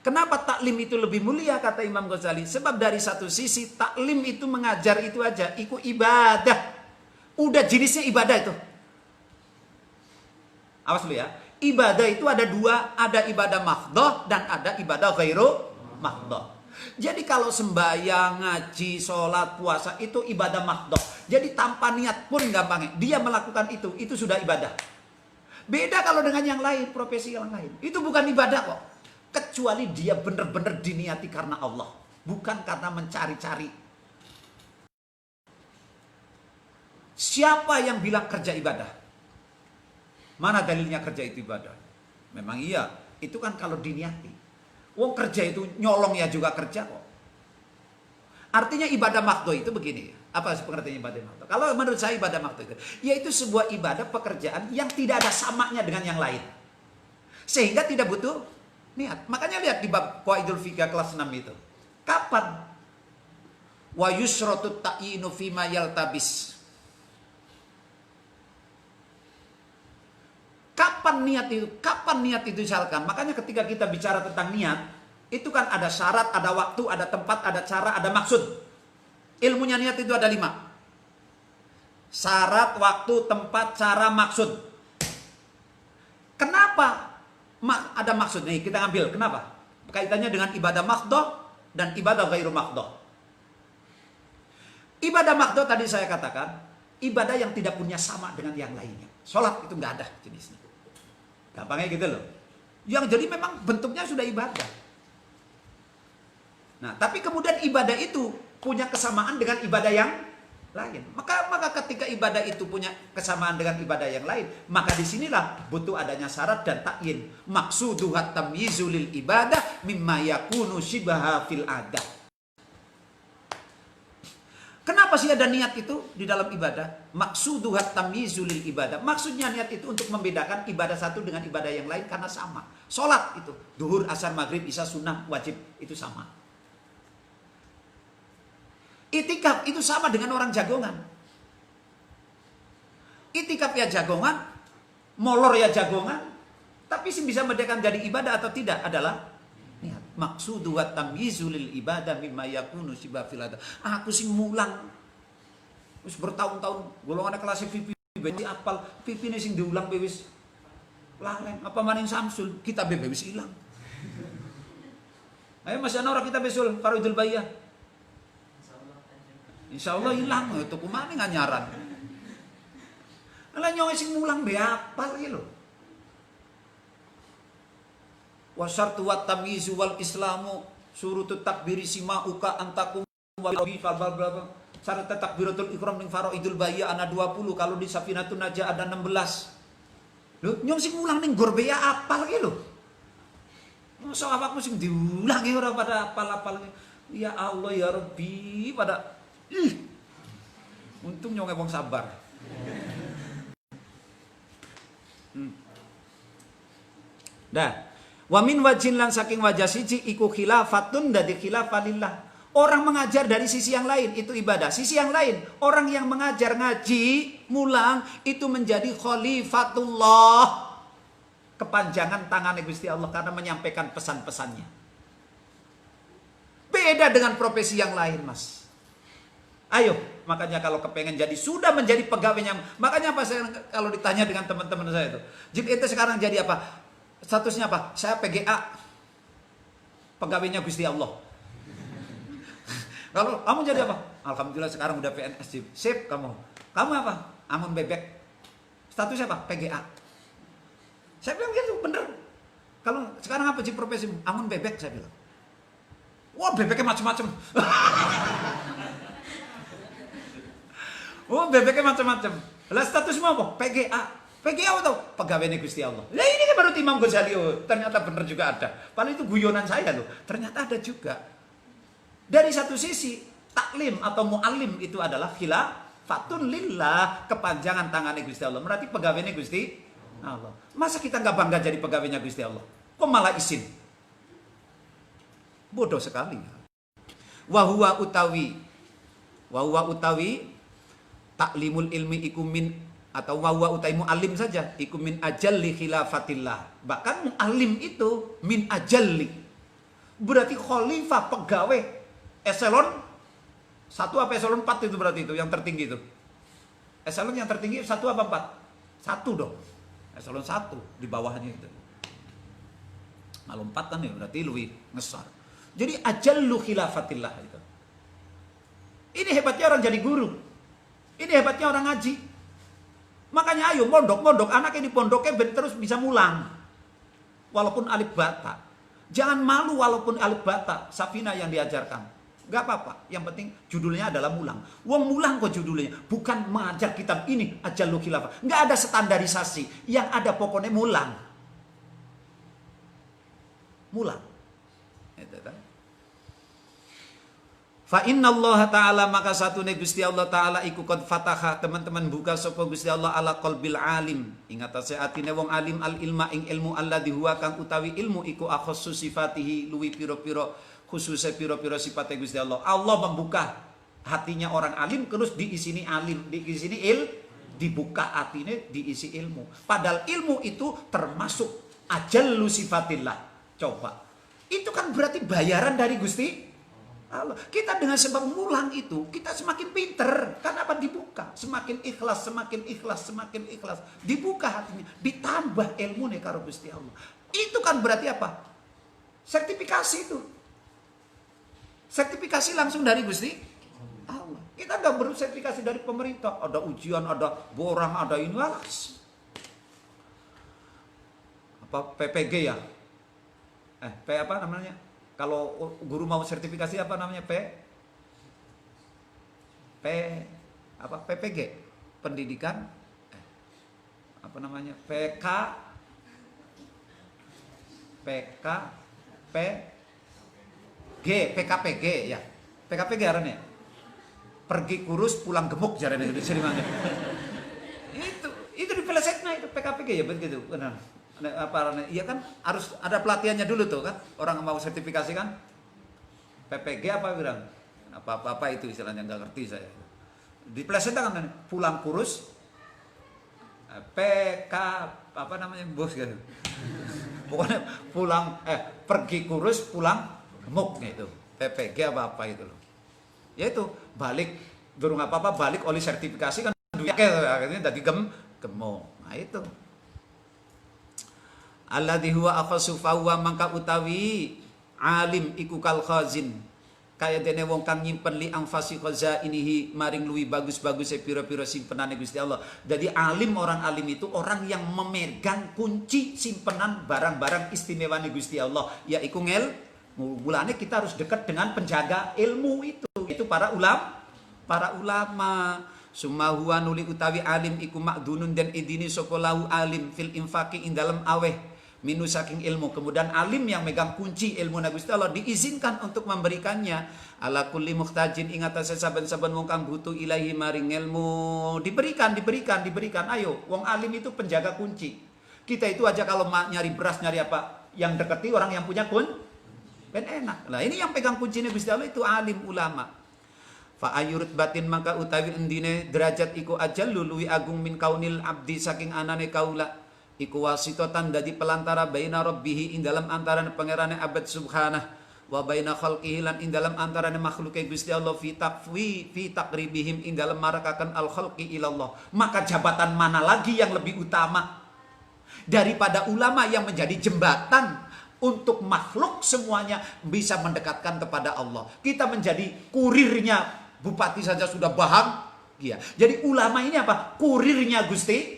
S1: kenapa taklim itu lebih mulia kata Imam Ghazali? Sebab dari satu sisi taklim itu mengajar itu aja, iku ibadah. Udah jenisnya ibadah itu. Awas dulu ya. Ibadah itu ada dua, ada ibadah mahdhah dan ada ibadah ghairu mahdhah. Jadi kalau sembahyang, ngaji, sholat, puasa itu ibadah mahdhah. Jadi tanpa niat pun gampangnya dia melakukan itu sudah ibadah. Beda kalau dengan yang lain, profesi yang lain. Itu bukan ibadah kok. Kecuali dia benar-benar diniati karena Allah. Bukan karena mencari-cari. Siapa yang bilang kerja ibadah? Mana dalilnya kerja itu ibadah? Memang iya. Itu kan kalau diniati. Wong kerja itu nyolong ya juga kerja kok. Artinya ibadah mahdhah itu begini. Apa pengertian ibadah mahdhah? Kalau menurut saya ibadah mahdhah itu yaitu sebuah ibadah pekerjaan yang tidak ada samanya dengan yang lain. Sehingga tidak butuh niat. Makanya lihat di bab Qawaidul Fiqh kelas 6 itu. Kapan? Wa yusratu ta'yinu fima yaltabis. Kapan niat itu disalkan? Makanya ketika kita bicara tentang niat, itu kan ada syarat, ada waktu, ada tempat, ada cara, ada maksud. Ilmunya niat itu ada 5. Syarat, waktu, tempat, cara, maksud. Kenapa ada maksud? Nih kita ambil. Kenapa? Kaitannya dengan ibadah mahdhah dan ibadah ghairu mahdhah. Ibadah mahdhah tadi saya katakan, ibadah yang tidak punya sama dengan yang lainnya. Sholat itu nggak ada jenisnya. Gampangnya gitu loh. Yang jadi memang bentuknya sudah ibadah. Nah, tapi kemudian ibadah itu punya kesamaan dengan ibadah yang lain. Maka ketika ibadah itu punya kesamaan dengan ibadah yang lain, maka disinilah butuh adanya syarat dan takyin. Maksuduhat tamyizu lil ibadah mimma yakunu shibaha fil adah. Kenapa sih ada niat itu di dalam ibadah? Maksuduhat tamyizu lil ibadah. Maksudnya niat itu untuk membedakan ibadah satu dengan ibadah yang lain karena sama. Sholat itu, duhur, asar, maghrib, isya, sunnah, wajib, itu sama. Itikaf itu sama dengan orang jagongan. Itikaf ya jagongan, molor ya jagongan, tapi sih bisa membedakan jadi ibadah atau tidak adalah niat. Maksudu wa tamyizu lil ibadah mimma yakunu sibah fil adah. Aku sing mulang wis bertahun-tahun golongan kelas pipi beti apal pipine sing diulang wis lalen apa maning Samsul kita wis ilang. Ayo masih ana ora kita besul Faridul Bayah. Insyaallah hilang itu kumane nganyaran. Lah nyoe sing mulang be apal iki lho. Wa syartu wat tamyizu wal islamu surutut takbiri simauka antakum syarat takbiratul ihram ning faraidul bayya ana 20, kalau di Safinatun Najah ada 16. Lho, nyong sing ulang ning Gorbea apal ki lho. Masa awakmu sing diulangi ora pada apal-apal. Ya Allah ya Rabbi, pada untung nyong wong sabar. Dah. Wa min wajin lan saking wajah siji iku khilafatun dadi khilafalillah. Orang mengajar dari sisi yang lain itu ibadah. Sisi yang lain, orang yang mengajar ngaji, mulang itu menjadi khalifatullah. Kepanjangan tangannya Gusti Allah karena menyampaikan pesan-pesannya. Beda dengan profesi yang lain, Mas. Ayo, makanya kalau kepengen jadi sudah menjadi pegawainya. Makanya apa saya kalau ditanya dengan teman-teman saya itu, "Jip ente sekarang jadi apa? Statusnya apa?" "Saya PGA." Pegawainya Gusti Allah. Kalau kamu jadi apa? "Alhamdulillah sekarang udah PNS, Jip." "Sip kamu." "Kamu apa?" "Amun Bebek." "Statusnya apa?" "PGA." Saya bilang gitu, bener. "Kalau sekarang apa Jip profesi?" "Amun Bebek," saya bilang. Wah, bebeknya macam-macam. Oh, bebeknya macam-macam. Lah statusmu apa? PGA. PGA atau pegawai Gusti Allah. Lah ini kan baru Imam Ghazali. Oh, ternyata benar juga ada. Padahal itu guyonan saya loh. Ternyata ada juga. Dari satu sisi, taklim atau mu'alim itu adalah khilafatun lillah, kepanjangan tangannya Gusti Allah. Berarti pegawainya Gusti Allah. Masa kita nggak bangga jadi pegawainya Gusti Allah? Kok malah isin? Bodoh sekali. Wahuwa utawi taklimul ilmi ikumin atau wahuwa utawi mu'alim saja ikumin ajalli khilafatillah. Bahkan mu'alim itu min ajalli. Berarti khalifah pegawai eselon 1 apa eselon 4 itu berarti itu yang tertinggi itu. Eselon yang tertinggi 1 apa 4? 1 dong. Eselon 1 di bawahnya itu. Kalau 4 kan ya berarti lebih ngesar. Jadi ajallu khilafatillah itu. Ini hebatnya orang jadi guru. Ini hebatnya orang ngaji. Makanya ayo mondok anaknya di pondoknya terus bisa mulang. Walaupun alif bata. Jangan malu walaupun alif bata. Safina yang diajarkan. Gak apa-apa. Yang penting judulnya adalah mulang. Wong mulang kok judulnya. Bukan mengajar kitab ini ajallu khilafah. Gak ada standarisasi. Yang ada pokoknya mulang. Mulang. Fa inna Allah ta'ala maka satu Gusti Allah ta'ala iku qad fataha teman-teman buka sapa Gusti Allah ala qalbil alim. Ingat atine wong alim al ilma ing ilmu alladzi huwa kang utawi ilmu iku akhassu sifatihi luwi pira-pira khususe pira-pira sifate Gusti Allah. Allah membuka hatinya orang alim terus diisini alim, diisini dibuka hatine diisi ilmu. Padahal ilmu itu termasuk ajallu sifatillah. Coba. Itu kan berarti bayaran dari Gusti Allah. Kita dengan sebab mulang itu, kita semakin pinter. Kenapa dibuka? Semakin ikhlas, semakin ikhlas, semakin ikhlas. Dibuka hatinya, ditambah ilmu nih karo Gusti Allah. Itu kan berarti apa? Sertifikasi itu. Sertifikasi langsung dari Gusti Allah. Kita nggak perlu sertifikasi dari pemerintah. Ada ujian, ada borang, ada ini. Apa PPG ya? P apa namanya? Kalau guru mau sertifikasi apa namanya? PPG pendidikan apa namanya? PKPG ya. PKPG arane. Pergi kurus pulang gemuk jarane di sini mana. Itu di pelesetna itu PKPG ya begitu. Benar. Iya kan harus ada pelatihannya dulu tuh kan, orang mau sertifikasi kan PPG apa bilang apa itu istilahnya nggak ngerti saya. Di plesetnya kan pulang kurus PK apa namanya bos gitu. Pokoknya pergi kurus pulang gemuk gitu. PPG apa itu loh. Ya itu balik durung apa balik oleh sertifikasi kan duit akhirnya tadi gemuk. Nah itu alladzi huwa akhasu fahuwa mangka utawi alim iku kal khazin kaya dene wong kang nyimpen li angfasi khazainihi maring luwi bagus-bagus pira-pira simpenane Gusti Allah. Jadi alim, orang alim itu orang yang memegang kunci simpenan barang-barang istimewa Gusti Allah, yaiku mulane kita harus dekat dengan penjaga ilmu itu itu para ulama. Summa huwa nuli utawi alim iku makdunun dan idini sapa lahu alim fil infaqi ing dalem aweh minu saking ilmu. Kemudian alim yang megang kunci ilmu Gusti Allah diizinkan untuk memberikannya ala kulli muhtajin ing atase saben-saben wong kang butuh ilahi maring ilmu. Diberikan. Ayo, wong alim itu penjaga kunci. Kita itu aja kalau nyari beras, nyari apa, yang deketi orang yang punya ben enak. Nah, ini yang pegang kuncinya Gusti Allah itu alim ulama. Fa ayurut batin maka utawi endine derajat iku ajal luluwi agung min kaunil abdi saking anane kaula iku wasitotan dadi pelantara baina rabbihi ing dalam antarane pangerane abad subhanah wa baina khalqihi lan ing dalam antarane makhluke Gusti Allah fi taqribihim ing dalam marakakan al khalqi ilallah. Maka jabatan mana lagi yang lebih utama daripada ulama yang menjadi jembatan untuk makhluk semuanya bisa mendekatkan kepada Allah. Kita menjadi kurirnya. Bupati saja sudah bahagia. Jadi ulama ini apa? Kurirnya Gusti.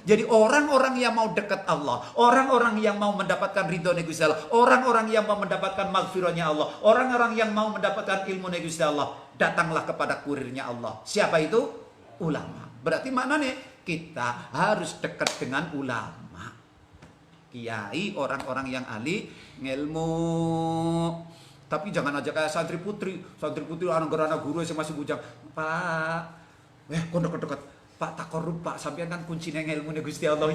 S1: Jadi orang-orang yang mau dekat Allah, orang-orang yang mau mendapatkan ridho Gusti Allah, orang-orang yang mau mendapatkan maghfirahnya Allah, orang-orang yang mau mendapatkan ilmu Gusti Allah, datanglah kepada kurirnya Allah. Siapa itu? Ulama. Berarti mana nih? Kita harus dekat dengan ulama. Kiai, orang-orang yang ahli ilmu. Tapi jangan aja kayak santri putri anak guru yang masih bujang. Pak, kok deket-deket. Pak tak korup Pak, sampean kan kuncinya ilmu Gusti Allah.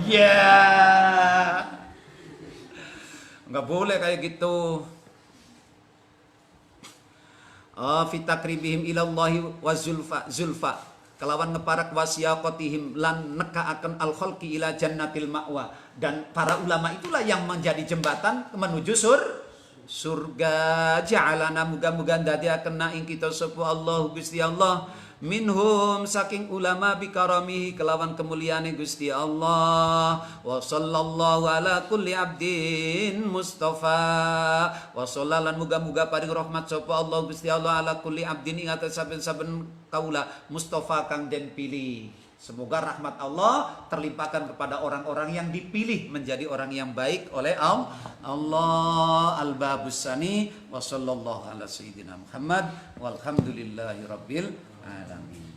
S1: Enggak boleh kayak gitu. Fitakribihim ilallahi wa zulfa. Kelawan ngeparak wasiyaqatihim lan nekaaken al khalqi ila jannatil ma'wa. Dan para ulama itulah yang menjadi jembatan menuju surga. Ja'alana muga-muga ndadekaken ing kita sapa Allah Gusti Allah minhum saking ulama bikaramihi kelawan kemuliaane Gusti Allah. Wa sallallahu ala kulli abdin mustafa. Wa sallalan muga-muga paring rahmat sapa Allah Gusti Allah ala kulli abdin ing atas saben-saben kaula mustafa kang den pilih. Semoga rahmat Allah terlimpahkan kepada orang-orang yang dipilih menjadi orang yang baik oleh Allah. Al-Babus Sani wa sallallahu ala sayyidina Muhammad walhamdulillahi rabbil alamin.